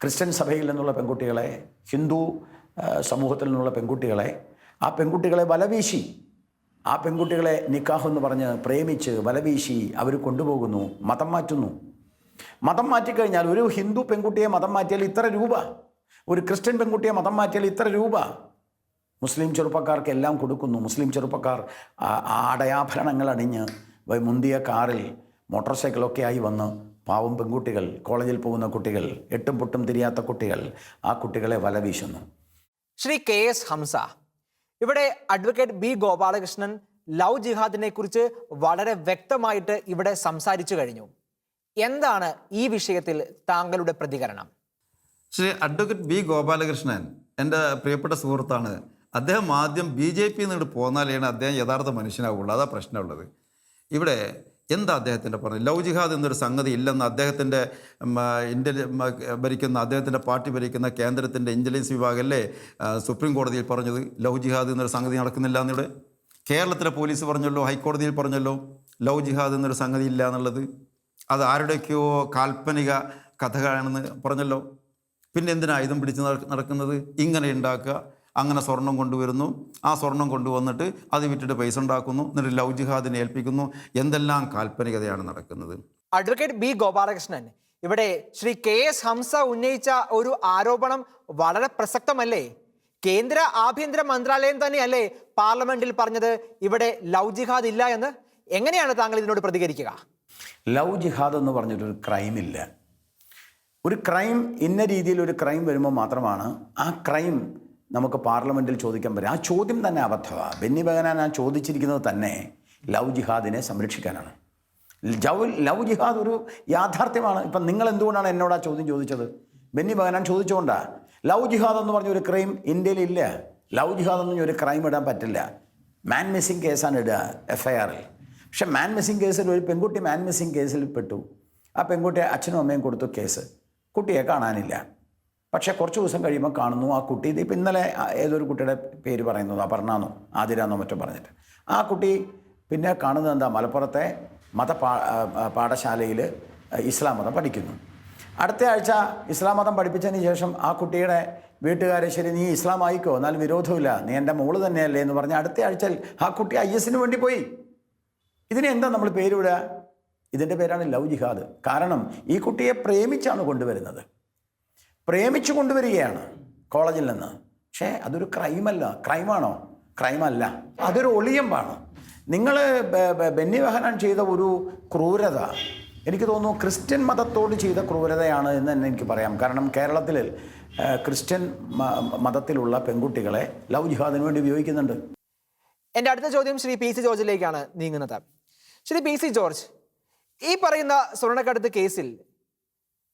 ക്രിസ്ത്യൻ സഭയിൽ നിന്നുള്ള പെൺകുട്ടികളെ, ഹിന്ദു സമൂഹത്തിൽ നിന്നുള്ള പെൺകുട്ടികളെ, ആ പെൺകുട്ടികളെ വലവീശി, ആ പെൺകുട്ടികളെ നിക്കാഹ് എന്ന് പറഞ്ഞ് പ്രേമിച്ച് വലവീശി അവർ കൊണ്ടുപോകുന്നു, മതം മാറ്റുന്നു. മതം മാറ്റിക്കഴിഞ്ഞാൽ ഒരു ഹിന്ദു പെൺകുട്ടിയെ മതം മാറ്റിയാൽ ഇത്ര രൂപ, ഒരു ക്രിസ്ത്യൻ പെൺകുട്ടിയെ മതം മാറ്റിയാൽ ഇത്ര രൂപ. മുസ്ലിം ചെറുപ്പക്കാർക്ക് എല്ലാം കൊടുക്കുന്നു. മുസ്ലിം ചെറുപ്പക്കാർ ആടയാഭരണങ്ങൾ അണിഞ്ഞ് മുന്തിയ കാറിൽ മോട്ടോർ സൈക്കിളൊക്കെ ആയി വന്ന് പാവം പെൺകുട്ടികൾ, കോളേജിൽ പോകുന്ന കുട്ടികൾ, എട്ടും പൊട്ടും തിരിയാത്ത കുട്ടികൾ, ആ കുട്ടികളെ വലവീശുന്നു. ശ്രീ KS ഹംസ, ഇവിടെ അഡ്വക്കേറ്റ് ബി ഗോപാലകൃഷ്ണൻ ലവ് ജിഹാദിനെ കുറിച്ച് വളരെ വ്യക്തമായിട്ട് ഇവിടെ സംസാരിച്ചു കഴിഞ്ഞു. എന്താണ് ഈ വിഷയത്തിൽ താങ്കളുടെ പ്രതികരണം? ശ്രീ അഡ്വക്കേറ്റ് ബി ഗോപാലകൃഷ്ണൻ എൻ്റെ പ്രിയപ്പെട്ട സുഹൃത്താണ്. അദ്ദേഹം ആദ്യം BJP നിന്നിട്ട് പോന്നാലാണ് അദ്ദേഹം യഥാർത്ഥ മനുഷ്യനാവുള്ളൂ. അതാ പ്രശ്നമുള്ളത്. ഇവിടെ എന്താ അദ്ദേഹത്തിൻ്റെ പറഞ്ഞത്? ലവ് ജിഹാദ് എന്നൊരു സംഗതി ഇല്ലെന്ന് അദ്ദേഹത്തിൻ്റെ ഭരിക്കുന്ന, അദ്ദേഹത്തിൻ്റെ പാർട്ടി ഭരിക്കുന്ന കേന്ദ്രത്തിൻ്റെ ഇൻ്റലിജൻസ് വിഭാഗമല്ലേ സുപ്രീം കോടതിയിൽ പറഞ്ഞത് ലവ് ജിഹാദ് എന്നൊരു സംഗതി നടക്കുന്നില്ല എന്നിവിടെ? കേരളത്തിലെ പോലീസ് പറഞ്ഞല്ലോ, ഹൈക്കോടതിയിൽ പറഞ്ഞല്ലോ ലവ് ജിഹാദ് എന്നൊരു സംഗതി ഇല്ല എന്നുള്ളത്. അത് ആരുടെയൊക്കെയോ കാൽപ്പനിക കഥകളാണെന്ന് പറഞ്ഞല്ലോ. പിന്നെ എന്തിനാ ആയുധം പിടിച്ച് നടക്കുന്നത്? ഇങ്ങനെ ഉണ്ടാക്കുക, അങ്ങനെ സ്വർണം കൊണ്ടുവരുന്നു, ആ സ്വർണം കൊണ്ടുവന്നിട്ട് അത് വിറ്റിട്ട് പൈസ ഉണ്ടാക്കുന്നു, എന്നിട്ട് ലവ് ജിഹാദിനെ ഏൽപ്പിക്കുന്നു. എന്തെല്ലാം കാൽപ്പനികതയാണ് നടക്കുന്നത്. അഡ്വക്കേറ്റ് ബി ഗോപാലകൃഷ്ണൻ, ഇവിടെ ശ്രീ KS ഹംസ ഉന്നയിച്ച ഒരു ആരോപണം വളരെ പ്രസക്തമല്ലേ? കേന്ദ്ര ആഭ്യന്തര മന്ത്രാലയം തന്നെയല്ലേ പാർലമെന്റിൽ പറഞ്ഞത് ഇവിടെ ലവ് ജിഹാദ് ഇല്ല എന്ന്? എങ്ങനെയാണ് താങ്കൾ ഇതിനോട് പ്രതികരിക്കുക? ലവ് ജിഹാദ് എന്ന് പറഞ്ഞിട്ടൊരു ക്രൈമില്ല. ഒരു ക്രൈം, ഇന്ന രീതിയിൽ ഒരു ക്രൈം വരുമ്പോൾ മാത്രമാണ് ആ ക്രൈം നമുക്ക് പാർലമെൻറ്റിൽ ചോദിക്കാൻ പറ്റും. ആ ചോദ്യം തന്നെ അബദ്ധമാണ്. ബെന്നി ബെഹനാൻ ആ ചോദിച്ചിരിക്കുന്നത് തന്നെ ലവ് ജിഹാദിനെ സംരക്ഷിക്കാനാണ്. ലവ് ജിഹാദ് ഒരു യാഥാർത്ഥ്യമാണ്. ഇപ്പം നിങ്ങൾ എന്തുകൊണ്ടാണ് എന്നോട് ആ ചോദ്യം ചോദിച്ചത്? ബെന്നി ബെഹനാൻ ചോദിച്ചുകൊണ്ടാണ്. ലവ് ജിഹാദ് എന്ന് പറഞ്ഞൊരു ക്രൈം ഇന്ത്യയിലില്ല. ലവ് ജിഹാദ് എന്ന് ഒരു ക്രൈം ഇടാൻ പറ്റില്ല. മാൻ മിസ്സിങ് കേസാണ് ഇടുക FIRൽ. പക്ഷെ മാൻ മിസ്സിങ് കേസിൽ ഒരു പെൺകുട്ടി മാൻ മിസ്സിങ് കേസിൽ പെട്ടു. ആ പെൺകുട്ടിയെ അച്ഛനും അമ്മയും കൊടുത്തു കേസ്. കുട്ടിയെ കാണാനില്ല. പക്ഷേ കുറച്ച് ദിവസം കഴിയുമ്പോൾ കാണുന്നു ആ കുട്ടി, ഇതിപ്പോൾ ഇന്നലെ ഏതൊരു കുട്ടിയുടെ പേര് പറയുന്നത് അപർണാന്നോ ആതിരാന്നോ മറ്റോ പറഞ്ഞിട്ട്, ആ കുട്ടി പിന്നെ കാണുന്നത് എന്താ, മലപ്പുറത്തെ പാഠശാലയിൽ ഇസ്ലാം മതം പഠിക്കുന്നു. അടുത്ത ആഴ്ച ഇസ്ലാം മതം പഠിപ്പിച്ചതിന് ശേഷം ആ കുട്ടിയുടെ വീട്ടുകാരെ, ശരി നീ ഇസ്ലാം ആയിക്കോ, എന്നാൽ വിരോധമില്ല, നീ എൻ്റെ മോള് തന്നെയല്ലേ എന്ന് പറഞ്ഞ് അടുത്ത ആഴ്ച ആ കുട്ടി ISന് വേണ്ടി പോയി. ഇതിനെ എന്താ നമ്മൾ പേരിടുക? ഇതിൻ്റെ പേരാണ് ലവ് ജിഹാദ്. കാരണം ഈ കുട്ടിയെ പ്രേമിച്ചാണ് കൊണ്ടുവരുന്നത്, പ്രേമിച്ചു കൊണ്ടുവരികയാണ് കോളേജിൽ നിന്ന്. പക്ഷേ അതൊരു ക്രൈമല്ല. ക്രൈമാണോ? ക്രൈമല്ല, അതൊരു ഒളിയമ്പാണ്. നിങ്ങൾ ബെന്നി ബെഹനാൻ ചെയ്ത ഒരു ക്രൂരത എനിക്ക് തോന്നുന്നു ക്രിസ്ത്യൻ മതത്തോട് ചെയ്ത ക്രൂരതയാണ് എന്ന് തന്നെ എനിക്ക് പറയാം. കാരണം കേരളത്തിൽ ക്രിസ്ത്യൻ മതത്തിലുള്ള പെൺകുട്ടികളെ ലവ് ജിഹാദിന് വേണ്ടി ഉപയോഗിക്കുന്നുണ്ട്. എൻ്റെ അടുത്ത ചോദ്യം ശ്രീ PC ജോർജിലേക്കാണ് നീങ്ങുന്നത്. ശ്രീ PC ജോർജ്, ഈ പറയുന്ന സ്വർണ്ണക്കടത്ത് കേസിൽ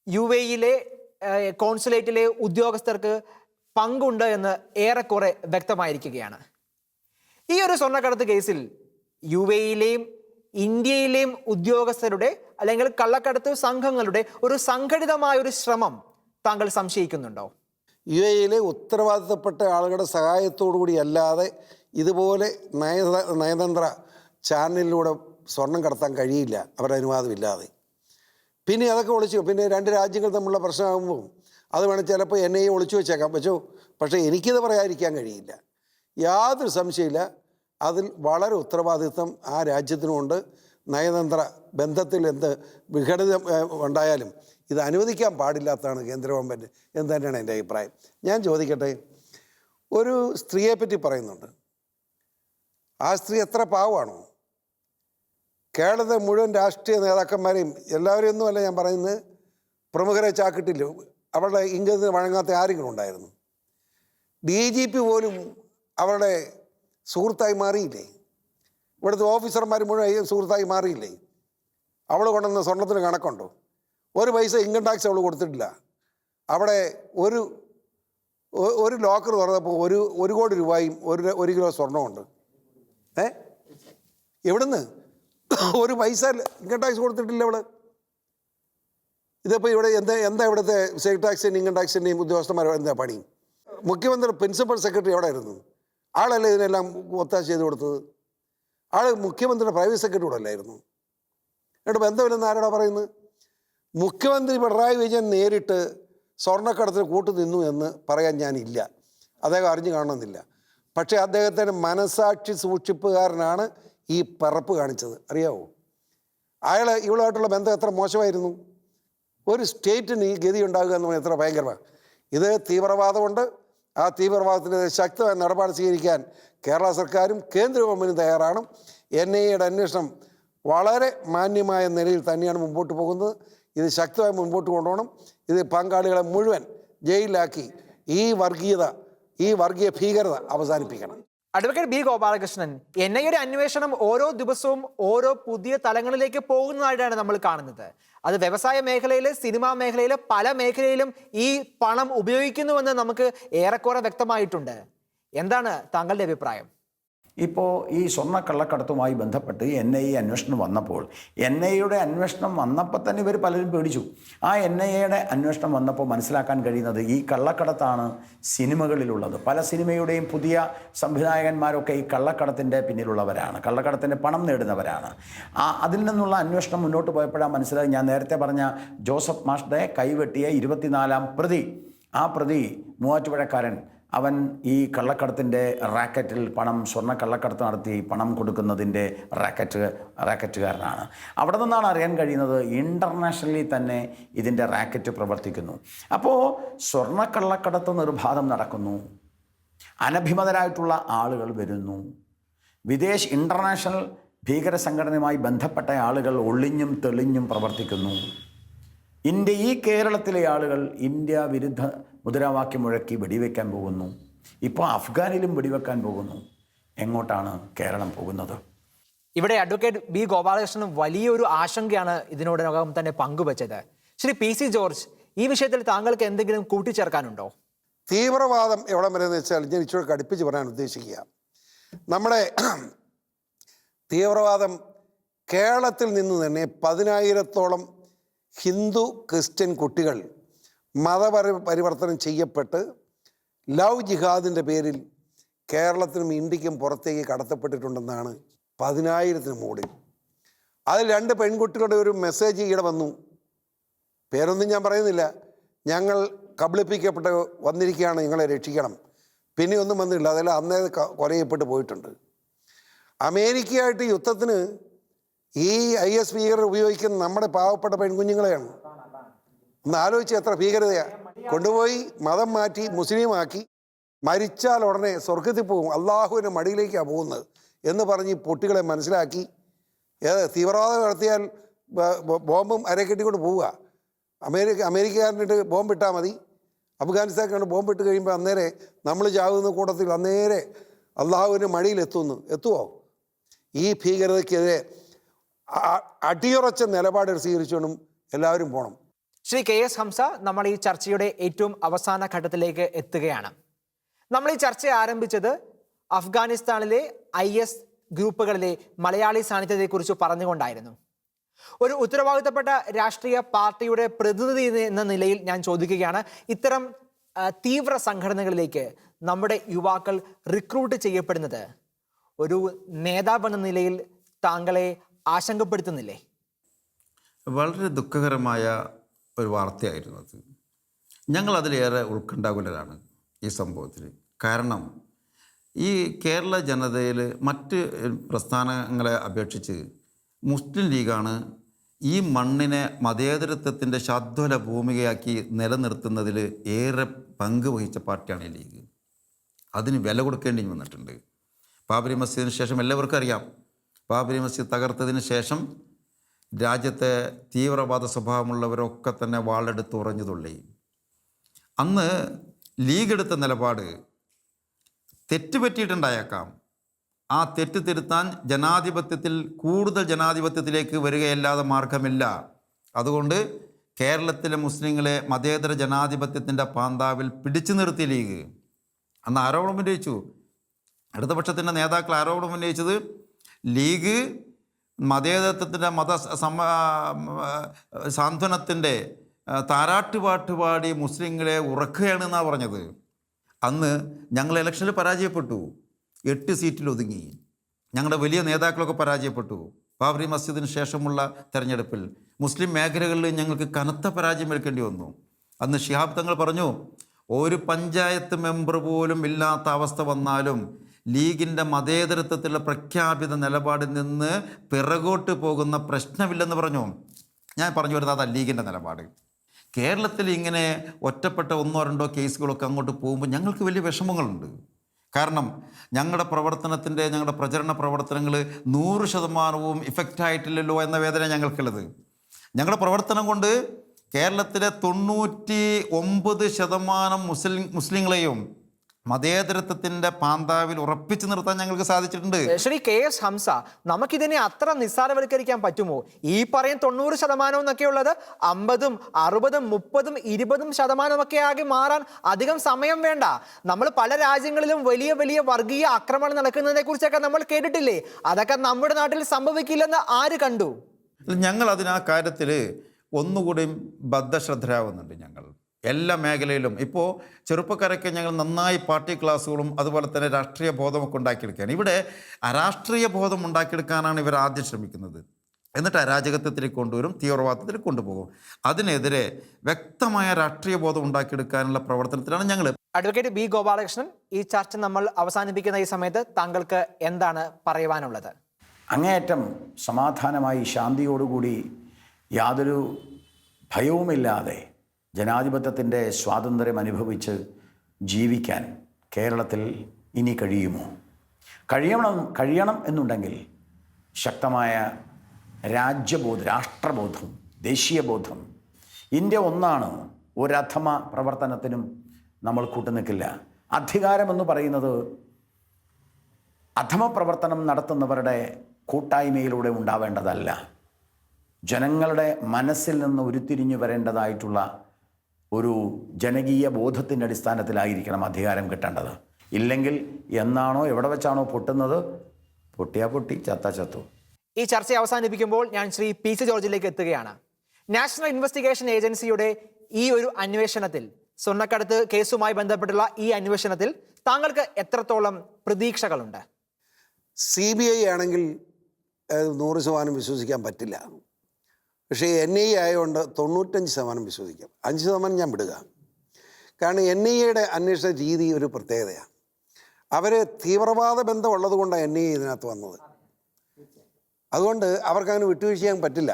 UAEയിലെ കോൺസുലേറ്റിലെ ഉദ്യോഗസ്ഥർക്ക് പങ്കുണ്ട് എന്ന് ഏറെക്കുറെ വ്യക്തമായിരിക്കുകയാണ്. ഈ ഒരു സ്വർണ്ണക്കടത്ത് കേസിൽ UAE-യിലെയും ഇന്ത്യയിലെയും ഉദ്യോഗസ്ഥരുടെ അല്ലെങ്കിൽ കള്ളക്കടത്ത് സംഘങ്ങളുടെ ഒരു സംഘടിതമായ ഒരു ശ്രമം താങ്കൾ സംശയിക്കുന്നുണ്ടോ? UAE-യിലെ ഉത്തരവാദിത്തപ്പെട്ട ആളുകളുടെ സഹായത്തോടു കൂടി അല്ലാതെ ഇതുപോലെ നയതന്ത്ര ചാനലിലൂടെ സ്വർണം കടത്താൻ കഴിയില്ല, അവരുടെ അനുവാദമില്ലാതെ. പിന്നെ അതൊക്കെ ഒളിച്ചു, പിന്നെ രണ്ട് രാജ്യങ്ങൾ തമ്മിലുള്ള പ്രശ്നമാകുമ്പോൾ അത് വേണം ചിലപ്പോൾ NIA ഒളിച്ചു വെച്ചേക്കാം, പക്ഷേ എനിക്കിത് പറയാതിരിക്കാൻ കഴിയില്ല. യാതൊരു സംശയമില്ല, അതിൽ വളരെ ഉത്തരവാദിത്വം ആ രാജ്യത്തിനുമുണ്ട്. നയതന്ത്ര ബന്ധത്തിൽ എന്ത് വിഘടിതം ഉണ്ടായാലും ഇത് അനുവദിക്കാൻ പാടില്ലാത്തതാണ് കേന്ദ്ര ഗവൺമെൻറ് എന്ന് തന്നെയാണ് എൻ്റെ അഭിപ്രായം. ഞാൻ ചോദിക്കട്ടെ, ഒരു സ്ത്രീയെപ്പറ്റി പറയുന്നുണ്ട്, ആ സ്ത്രീ എത്ര പാവമാണോ? കേരളത്തിലെ മുഴുവൻ രാഷ്ട്രീയ നേതാക്കന്മാരെയും എല്ലാവരെയും ഒന്നുമല്ല ഞാൻ പറയുന്നത്, പ്രമുഖരെ ചാക്കിട്ടില്ല, അവരുടെ ഇംഗിതത്തിന് വഴങ്ങാത്ത ആരെങ്കിലും ഉണ്ടായിരുന്നു? DGP പോലും അവരുടെ സുഹൃത്തായി മാറിയില്ലേ? ഇവിടുത്തെ ഓഫീസർമാർ മുഴുവൻ സുഹൃത്തായി മാറിയില്ലേ? അവൾ കൊണ്ടുവന്ന സ്വർണത്തിന് കണക്കുണ്ടോ? ഒരു പൈസ ഇൻകം ടാക്സ് അവൾ കൊടുത്തിട്ടില്ല. അവിടെ ഒരു ലോക്കർ തുറന്നപ്പോൾ 1 കോടി രൂപയും 1 കിലോ സ്വർണ്ണമുണ്ട്. എവിടുന്ന്? ഒരു പൈസ ഇൻകം ടാക്സ് കൊടുത്തിട്ടില്ല അവൾ. ഇതിപ്പോൾ ഇവിടെ എന്താ ഇവിടുത്തെ സ്റ്റേറ്റ് ടാക്സിൻ്റെയും ഇൻകം ടാക്സിൻ്റെയും ഉദ്യോഗസ്ഥന്മാർ എന്താ പണി? മുഖ്യമന്ത്രി പ്രിൻസിപ്പൽ സെക്രട്ടറി എവിടെ ആയിരുന്നു? ആളല്ലേ ഇതിനെല്ലാം ഒത്താശ ചെയ്ത് കൊടുത്തത്? ആൾ മുഖ്യമന്ത്രിയുടെ പ്രൈവറ്റ് സെക്രട്ടറി കൂടെ അല്ലായിരുന്നു. എന്നിട്ട് ബന്ധമില്ലെന്ന് ആരോടാ പറയുന്നത്? മുഖ്യമന്ത്രി പിണറായി വിജയൻ നേരിട്ട് സ്വർണ്ണക്കടത്തിന് കൂട്ടുനിന്നു എന്ന് പറയാൻ ഞാനില്ല, അദ്ദേഹം അറിഞ്ഞു കാണണമെന്നില്ല. പക്ഷേ അദ്ദേഹത്തിൻ്റെ മനസാക്ഷി സൂക്ഷിപ്പുകാരനാണ് ഈ പറപ്പ് കാണിച്ചത്, അറിയാവോ? അയാൾ ഇവളുമായിട്ടുള്ള ബന്ധം എത്ര മോശമായിരുന്നു. ഒരു സ്റ്റേറ്റിന് ഈ ഗതി ഉണ്ടാകുക എന്ന് പറഞ്ഞാൽ എത്ര ഭയങ്കരമാണ്. ഇത് തീവ്രവാദമുണ്ട്, ആ തീവ്രവാദത്തിനെതിരെ ശക്തമായ നിലപാട് സ്വീകരിക്കാൻ കേരള സർക്കാരും കേന്ദ്ര ഗവൺമെൻറ്റും തയ്യാറാണ്. NIA-യുടെ അന്വേഷണം വളരെ മാന്യമായ നിലയിൽ തന്നെയാണ് മുമ്പോട്ട് പോകുന്നത്. ഇത് ശക്തമായി മുൻപോട്ട് കൊണ്ടുപോകണം. ഇത് പങ്കാളികളെ മുഴുവൻ ജയിലിലാക്കി ഈ വർഗീയ ഭീകരത അവസാനിപ്പിക്കണം. Advocate B. ഗോപാലകൃഷ്ണൻ, NIA-യുടെ അന്വേഷണം ഓരോ ദിവസവും ഓരോ പുതിയ തലങ്ങളിലേക്ക് പോകുന്നതായിട്ടാണ് നമ്മൾ കാണുന്നത്. അത് വ്യവസായ മേഖലയിൽ, സിനിമാ മേഖലയിൽ, പല മേഖലയിലും ഈ പണം ഉപയോഗിക്കുന്നുവെന്ന് നമുക്ക് ഏറെക്കുറെ വ്യക്തമായിട്ടുണ്ട്. എന്താണ് താങ്കളുടെ അഭിപ്രായം? ഇപ്പോൾ ഈ സ്വർണ്ണക്കള്ളക്കടത്തുമായി ബന്ധപ്പെട്ട് NIA അന്വേഷണം വന്നപ്പോൾ, NIA-യുടെ അന്വേഷണം വന്നപ്പോൾ തന്നെ ഇവർ പലരും പേടിച്ചു. ആ NIA-യുടെ അന്വേഷണം വന്നപ്പോൾ മനസ്സിലാക്കാൻ കഴിയുന്നത് ഈ കള്ളക്കടത്താണ് സിനിമകളിലുള്ളത്. പല സിനിമയുടെയും പുതിയ സംവിധായകന്മാരൊക്കെ ഈ കള്ളക്കടത്തിൻ്റെ പിന്നിലുള്ളവരാണ്, കള്ളക്കടത്തിൻ്റെ പണം നേടുന്നവരാണ്. അതിൽ നിന്നുള്ള അന്വേഷണം മുന്നോട്ട് പോയപ്പോഴാണ് മനസ്സിലായി, ഞാൻ നേരത്തെ പറഞ്ഞ ജോസഫ് മാഷ്ടെ കൈവെട്ടിയ 24-ാം പ്രതി, ആ പ്രതി മൂവാറ്റുപുഴക്കാരൻ, അവൻ ഈ കള്ളക്കടത്തിൻ്റെ റാക്കറ്റിൽ സ്വർണ്ണ കള്ളക്കടത്ത് നടത്തി പണം കൊടുക്കുന്നതിൻ്റെ റാക്കറ്റുകാരനാണ്. അവിടെ നിന്നാണ് അറിയാൻ കഴിയുന്നത് ഇൻ്റർനാഷണലി തന്നെ ഇതിൻ്റെ റാക്കറ്റ് പ്രവർത്തിക്കുന്നു. അപ്പോൾ സ്വർണ്ണക്കള്ളക്കടത്ത് നിർബാധം നടക്കുന്നു, അനഭിമതരായിട്ടുള്ള ആളുകൾ വരുന്നു, ഇൻ്റർനാഷണൽ ഭീകര സംഘടനയുമായി ബന്ധപ്പെട്ട ആളുകൾ ഒളിഞ്ഞും തെളിഞ്ഞും പ്രവർത്തിക്കുന്നു. ഈ കേരളത്തിലെ ആളുകൾ ഇന്ത്യ വിരുദ്ധ മുദ്രാവാക്യം മുഴക്കി വെടിവെക്കാൻ പോകുന്നു. ഇപ്പോൾ അഫ്ഗാനിലും വെടിവെക്കാൻ പോകുന്നു. എങ്ങോട്ടാണ് കേരളം പോകുന്നത്? ഇവിടെ അഡ്വക്കേറ്റ് B. ഗോപാലകൃഷ്ണൻ വലിയൊരു ആശങ്കയാണ് ഇതിനോടകം തന്നെ പങ്കുവച്ചത്. ശ്രീ PC ജോർജ്, ഈ വിഷയത്തിൽ താങ്കൾക്ക് എന്തെങ്കിലും കൂട്ടിച്ചേർക്കാനുണ്ടോ? തീവ്രവാദം എവിടെ വരെ എന്ന് വെച്ചാൽ ഞാൻ ഇച്ചിരി കടുപ്പിച്ച് പറയാൻ ഉദ്ദേശിക്കുക. നമ്മുടെ തീവ്രവാദം കേരളത്തിൽ നിന്ന് തന്നെ 10,000-ഓളം ഹിന്ദു ക്രിസ്ത്യൻ കുട്ടികൾ മതപരിവർത്തനം ചെയ്യപ്പെട്ട് ലവ് ജിഹാദിൻ്റെ പേരിൽ കേരളത്തിനും ഇന്ത്യക്കും പുറത്തേക്ക് കടത്തപ്പെട്ടിട്ടുണ്ടെന്നാണ് 10,000-ന് മുകളിൽ. അതിൽ 2 പെൺകുട്ടികളുടെ ഒരു മെസ്സേജ് ഈയിടെ വന്നു. പേരൊന്നും ഞാൻ പറയുന്നില്ല. ഞങ്ങൾ കബളിപ്പിക്കപ്പെട്ട് വന്നിരിക്കുകയാണ്, നിങ്ങളെ രക്ഷിക്കണം. പിന്നെ ഒന്നും വന്നില്ല, അതെല്ലാം അന്നേ കൊലയപ്പെട്ട് പോയിട്ടുണ്ട്. അമേരിക്കയായിട്ട് യുദ്ധത്തിന് ഈ IS ഭീകരർ ഉപയോഗിക്കുന്ന നമ്മുടെ പാവപ്പെട്ട പെൺകുഞ്ഞുങ്ങളെയാണ്. ഒന്ന് ആലോചിച്ച് എത്ര ഭീകരതയാണ്. കൊണ്ടുപോയി മതം മാറ്റി മുസ്ലിമാക്കി, മരിച്ചാൽ ഉടനെ സ്വർഗത്തിൽ പോകും, അള്ളാഹുവിൻ്റെ മടിയിലേക്കാണ് പോകുന്നത് എന്ന് പറഞ്ഞ് കുട്ടികളെ മനസ്സിലാക്കി തീവ്രവാദം നടത്തിയാൽ ബോംബും അരക്കെട്ടിക്കൊണ്ട് പോവുക. അമേരിക്കക്കാരനിട്ട് ബോംബിട്ടാൽ മതി, അഫ്ഗാനിസ്ഥാൻ കണ്ട് ബോംബിട്ട് കഴിയുമ്പോൾ അന്നേരെ നമ്മൾ ചാകുന്ന കൂട്ടത്തിൽ അന്നേരെ അള്ളാഹുവിൻ്റെ മടിയിൽ എത്തുമോ? ഈ ഭീകരതയ്ക്കെതിരെ അടിയുറച്ച നിലപാട് സ്വീകരിച്ചുകൊണ്ടും എല്ലാവരും പോകണം. ശ്രീ KS ഹംസ, നമ്മൾ ഈ ചർച്ചയുടെ ഏറ്റവും അവസാന ഘട്ടത്തിലേക്ക് എത്തുകയാണ്. നമ്മൾ ഈ ചർച്ച ആരംഭിച്ചത് അഫ്ഗാനിസ്ഥാനിലെ IS ഗ്രൂപ്പുകളിലെ മലയാളി സാന്നിധ്യത്തെക്കുറിച്ച് പറഞ്ഞുകൊണ്ടായിരുന്നു. ഒരു ഉത്തരവാദിത്തപ്പെട്ട രാഷ്ട്രീയ പാർട്ടിയുടെ പ്രതിനിധി എന്ന നിലയിൽ ഞാൻ ചോദിക്കുകയാണ്, ഇത്തരം തീവ്ര സംഘടനകളിലേക്ക് നമ്മുടെ യുവാക്കൾ റിക്രൂട്ട് ചെയ്യപ്പെടുന്നത് ഒരു നേതാവ് എന്ന നിലയിൽ താങ്കളെ ആശങ്കപ്പെടുത്തുന്നില്ലേ? വളരെ ദുഃഖകരമായ ഒരു വാർത്തയായിരുന്നു അത്. ഞങ്ങളതിലേറെ ഉത്കണ്ഠാകുലരാണ് ഈ സംഭവത്തിൽ. കാരണം ഈ കേരള ജനതയിൽ മറ്റ് പ്രസ്ഥാനങ്ങളെ അപേക്ഷിച്ച് മുസ്ലിം ലീഗാണ് ഈ മണ്ണിനെ മതേതരത്വത്തിൻ്റെ ശാദ്വല ഭൂമികയാക്കി നിലനിർത്തുന്നതിൽ ഏറെ പങ്ക് വഹിച്ച പാർട്ടിയാണ് ഈ ലീഗ്. അതിന് വില കൊടുക്കേണ്ടി വന്നിട്ടുണ്ട്. ബാബരി മസ്ജിദിന് ശേഷം എല്ലാവർക്കും അറിയാം, ബാബരി മസ്ജിദ് തകർത്തതിന് ശേഷം രാജ്യത്തെ തീവ്രവാദ സ്വഭാവമുള്ളവരൊക്കെ തന്നെ വാളെടുത്ത് ഉറഞ്ഞു തുള്ളി. അന്ന് ലീഗ് എടുത്ത നിലപാട് തെറ്റ് പറ്റിയിട്ടുണ്ടായേക്കാം. ആ തെറ്റ് തിരുത്താൻ ജനാധിപത്യത്തിൽ കൂടുതൽ ജനാധിപത്യത്തിലേക്ക് വരികയല്ലാതെ മാർഗമില്ല. അതുകൊണ്ട് കേരളത്തിലെ മുസ്ലിങ്ങളെ മതേതര ജനാധിപത്യത്തിൻ്റെ പാന്താവിൽ പിടിച്ചു നിർത്തി ലീഗ്. അന്ന് ആരോപണം ഉന്നയിച്ചു, ഇടതുപക്ഷത്തിൻ്റെ നേതാക്കൾ ആരോപണം ഉന്നയിച്ചത് ലീഗ് മതേതരത്വത്തിൻ്റെ സാന്ത്വനത്തിൻ്റെ താരാട്ടുപാട്ട് പാടി മുസ്ലിങ്ങളെ ഉറക്കുകയാണെന്നാണ് പറഞ്ഞത്. അന്ന് ഞങ്ങൾ ഇലക്ഷനിൽ പരാജയപ്പെട്ടു, 8 സീറ്റിൽ ഒതുങ്ങി. ഞങ്ങളുടെ വലിയ നേതാക്കളൊക്കെ പരാജയപ്പെട്ടു. ബാബറി മസ്ജിദിന് ശേഷമുള്ള തെരഞ്ഞെടുപ്പിൽ മുസ്ലിം മേഖലകളിൽ ഞങ്ങൾക്ക് കനത്ത പരാജയം ഏൽക്കേണ്ടി വന്നു. അന്ന് ശിഹാബ് തങ്ങൾ പറഞ്ഞു, ഒരു പഞ്ചായത്ത് മെമ്പർ പോലും ഇല്ലാത്ത അവസ്ഥ വന്നാലും ലീഗിൻ്റെ മതേതരത്വത്തിലുള്ള പ്രഖ്യാപിത നിലപാടിൽ നിന്ന് പിറകോട്ട് പോകുന്ന പ്രശ്നമില്ലെന്ന് പറഞ്ഞു. ഞാൻ പറഞ്ഞു വരുന്നത് അതാ ലീഗിൻ്റെ നിലപാട്. കേരളത്തിൽ ഇങ്ങനെ ഒറ്റപ്പെട്ട 1-2 കേസുകളൊക്കെ അങ്ങോട്ട് പോകുമ്പോൾ ഞങ്ങൾക്ക് വലിയ വിഷമങ്ങളുണ്ട്. കാരണം ഞങ്ങളുടെ പ്രചരണ പ്രവർത്തനങ്ങൾ 100% ഇഫക്റ്റായിട്ടില്ലല്ലോ എന്ന വേദന ഞങ്ങൾക്കുള്ളത്. ഞങ്ങളുടെ പ്രവർത്തനം കൊണ്ട് കേരളത്തിലെ 99% മുസ്ലിങ്ങളെയും മതേതരത്വത്തിൻ്റെ പാന്താവിൽ ഉറപ്പിച്ചു നിർത്താൻ ഞങ്ങൾക്ക് സാധിച്ചിട്ടുണ്ട്. ശ്രീ KS ഹംസ, നമുക്കിതിനെ അത്ര നിസ്സാരവൽക്കരിക്കാൻ പറ്റുമോ? ഈ പറയും 90% എന്നൊക്കെ ഉള്ളത് 50, 60, 30, 20% ഒക്കെ ആകെ മാറാൻ അധികം സമയം വേണ്ട. നമ്മൾ പല രാജ്യങ്ങളിലും വലിയ വലിയ വർഗീയ ആക്രമണം നടക്കുന്നതിനെ കുറിച്ചൊക്കെ നമ്മൾ കേട്ടിട്ടില്ലേ? അതൊക്കെ നമ്മുടെ നാട്ടിൽ സംഭവിക്കില്ലെന്ന് ആര് കണ്ടു? ഞങ്ങൾ ആ കാര്യത്തിൽ ഒന്നുകൂടിയും ബദ്ധശ്രദ്ധരാകുന്നുണ്ട്. ഞങ്ങൾ എല്ലാ മേഖലയിലും ഇപ്പോൾ ചെറുപ്പക്കാരൊക്കെ ഞങ്ങൾ നന്നായി പാർട്ടി ക്ലാസ്സുകളും അതുപോലെ തന്നെ രാഷ്ട്രീയ ബോധമൊക്കെ ഉണ്ടാക്കിയെടുക്കുകയാണ്. ഇവിടെ അരാഷ്ട്രീയ ബോധം ഉണ്ടാക്കിയെടുക്കാനാണ് ഇവർ ആദ്യം ശ്രമിക്കുന്നത്. എന്നിട്ട് അരാജകത്വത്തിലേക്ക് കൊണ്ടുവരും, തീവ്രവാദത്തിൽ കൊണ്ടുപോകും. അതിനെതിരെ വ്യക്തമായ രാഷ്ട്രീയ ബോധം ഉണ്ടാക്കിയെടുക്കാനുള്ള പ്രവർത്തനത്തിലാണ് ഞങ്ങൾ. Advocate B. ഗോപാലകൃഷ്ണൻ, ഈ ചർച്ച നമ്മൾ അവസാനിപ്പിക്കുന്ന ഈ സമയത്ത് താങ്കൾക്ക് എന്താണ് പറയുവാനുള്ളത്? അങ്ങേയറ്റം സമാധാനമായി ശാന്തിയോടുകൂടി യാതൊരു ഭയവുമില്ലാതെ ജനാധിപത്യത്തിൻ്റെ സ്വാതന്ത്ര്യം അനുഭവിച്ച് ജീവിക്കാൻ കേരളത്തിൽ ഇനി കഴിയുമോ? കഴിയണം എന്നുണ്ടെങ്കിൽ ശക്തമായ രാഷ്ട്രബോധം, ദേശീയബോധം. ഇന്ത്യ ഒന്നാണ്, ഒരധമ പ്രവർത്തനത്തിനും നമ്മൾ കൂട്ടുനിൽക്കില്ല. അധികാരമെന്ന് പറയുന്നത് അധമ പ്രവർത്തനം നടത്തുന്നവരുടെ കൂട്ടായ്മയിലൂടെ ഉണ്ടാവേണ്ടതല്ല. ജനങ്ങളുടെ മനസ്സിൽ നിന്ന് ഉരുത്തിരിഞ്ഞു വരേണ്ടതായിട്ടുള്ള ഒരു ജനകീയ ബോധത്തിൻ്റെ അടിസ്ഥാനത്തിലായിരിക്കണം അധികാരം കിട്ടേണ്ടത്. ഇല്ലെങ്കിൽ എന്നാണോ എവിടെ വെച്ചാണോ പൊട്ടുന്നത്, പൊട്ടിയാ പൊട്ടി, ചത്താ ചത്തു. ഈ ചർച്ച അവസാനിപ്പിക്കുമ്പോൾ ഞാൻ ശ്രീ PC ജോർജിലേക്ക് എത്തുകയാണ്. നാഷണൽ ഇൻവെസ്റ്റിഗേഷൻ ഏജൻസിയുടെ ഈ ഒരു അന്വേഷണത്തിൽ, സ്വർണ്ണക്കടത്ത് കേസുമായി ബന്ധപ്പെട്ടുള്ള ഈ അന്വേഷണത്തിൽ താങ്കൾക്ക് എത്രത്തോളം പ്രതീക്ഷകളുണ്ട്? CBI ആണെങ്കിൽ 100% വിശ്വസിക്കാൻ പറ്റില്ല. പക്ഷേ NIA ആയതുകൊണ്ട് 95% വിശ്വസിക്കാം. 5% ഞാൻ വിടുക. കാരണം NIAയുടെ അന്വേഷണ രീതി ഒരു പ്രത്യേകതയാണ്. അവർ തീവ്രവാദ ബന്ധമുള്ളത് കൊണ്ടാണ് NIA ഇതിനകത്ത് വന്നത്. അതുകൊണ്ട് അവർക്കങ്ങനെ വിട്ടുവീഴ്ച ചെയ്യാൻ പറ്റില്ല.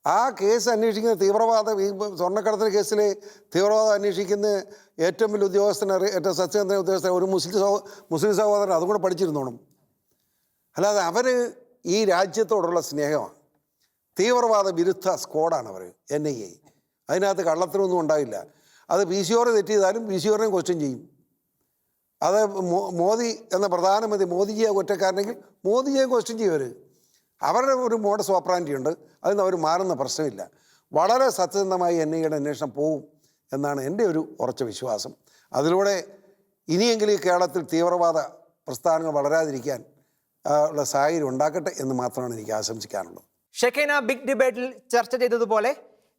ആ കേസ് അന്വേഷിക്കുന്ന സ്വർണ്ണക്കടത്തിന് കേസിൽ തീവ്രവാദം അന്വേഷിക്കുന്ന ഏറ്റവും വലിയ ഏറ്റവും സത്യസന്ധ ഉദ്യോഗസ്ഥൻ ഒരു മുസ്ലിം സഹോദരൻ, അതും കൂടെ പഠിച്ചിരുന്നോണം. അല്ലാതെ അവർ ഈ രാജ്യത്തോടുള്ള സ്നേഹമാണ്. തീവ്രവാദ വിരുദ്ധ സ്ക്വാഡാണ് അവർ NIA. അതിനകത്ത് കള്ളത്തിനൊന്നും ഉണ്ടാവില്ല. അത് PCR തെറ്റ് ചെയ്താലും PCR ക്വസ്റ്റ്യൻ ചെയ്യും. അത് മോദി എന്ന പ്രധാനമന്ത്രി, മോദിജിയെ കുറ്റക്കാരനെങ്കിൽ മോദിജിയെ ക്വസ്റ്റ്യൻ ചെയ്യും. അവരുടെ ഒരു മോഡസ് ഓപ്പറാൻഡി ഉണ്ട്, അതിന് അവർ മാറുന്ന പ്രശ്നമില്ല. വളരെ സത്യസന്ധമായി NIAയുടെ അന്വേഷണം പോകും എന്നാണ് എൻ്റെ ഒരു ഉറച്ച വിശ്വാസം. അതിലൂടെ ഇനിയെങ്കിലും ഈ കേരളത്തിൽ തീവ്രവാദ പ്രസ്ഥാനങ്ങൾ വളരാതിരിക്കാൻ ഉള്ള സാഹചര്യം ഉണ്ടാക്കട്ടെ എന്ന് മാത്രമാണ് എനിക്ക് ആശംസിക്കാനുള്ളത്. ഷെഖേന ബിഗ് ഡിബേറ്റിൽ ചർച്ച ചെയ്തതുപോലെ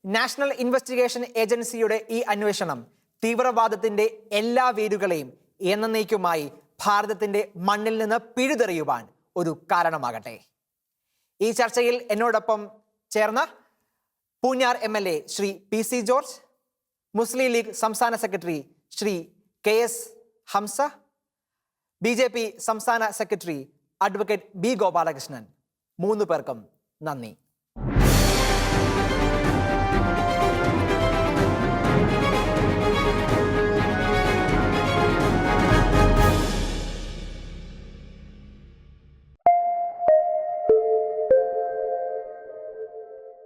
നാഷണൽ ഇൻവെസ്റ്റിഗേഷൻ ഏജൻസിയുടെ ഈ അന്വേഷണം തീവ്രവാദത്തിന്റെ എല്ലാ വേരുകളെയും എന്നേക്കുമായി ഭാരതത്തിന്റെ മണ്ണിൽ നിന്ന് പിഴുതെറിയുവാൻ ഒരു കാരണമാകട്ടെ. ഈ ചർച്ചയിൽ എന്നോടൊപ്പം ചേർന്ന Poonjar MLA Shri PC George, Muslim League സംസ്ഥാന secretary Shri KS Hamsa, BJP സംസ്ഥാന സെക്രട്ടറി അഡ്വക്കേറ്റ് B ഗോപാലകൃഷ്ണൻ, 3 പേർക്കും നന്ദി.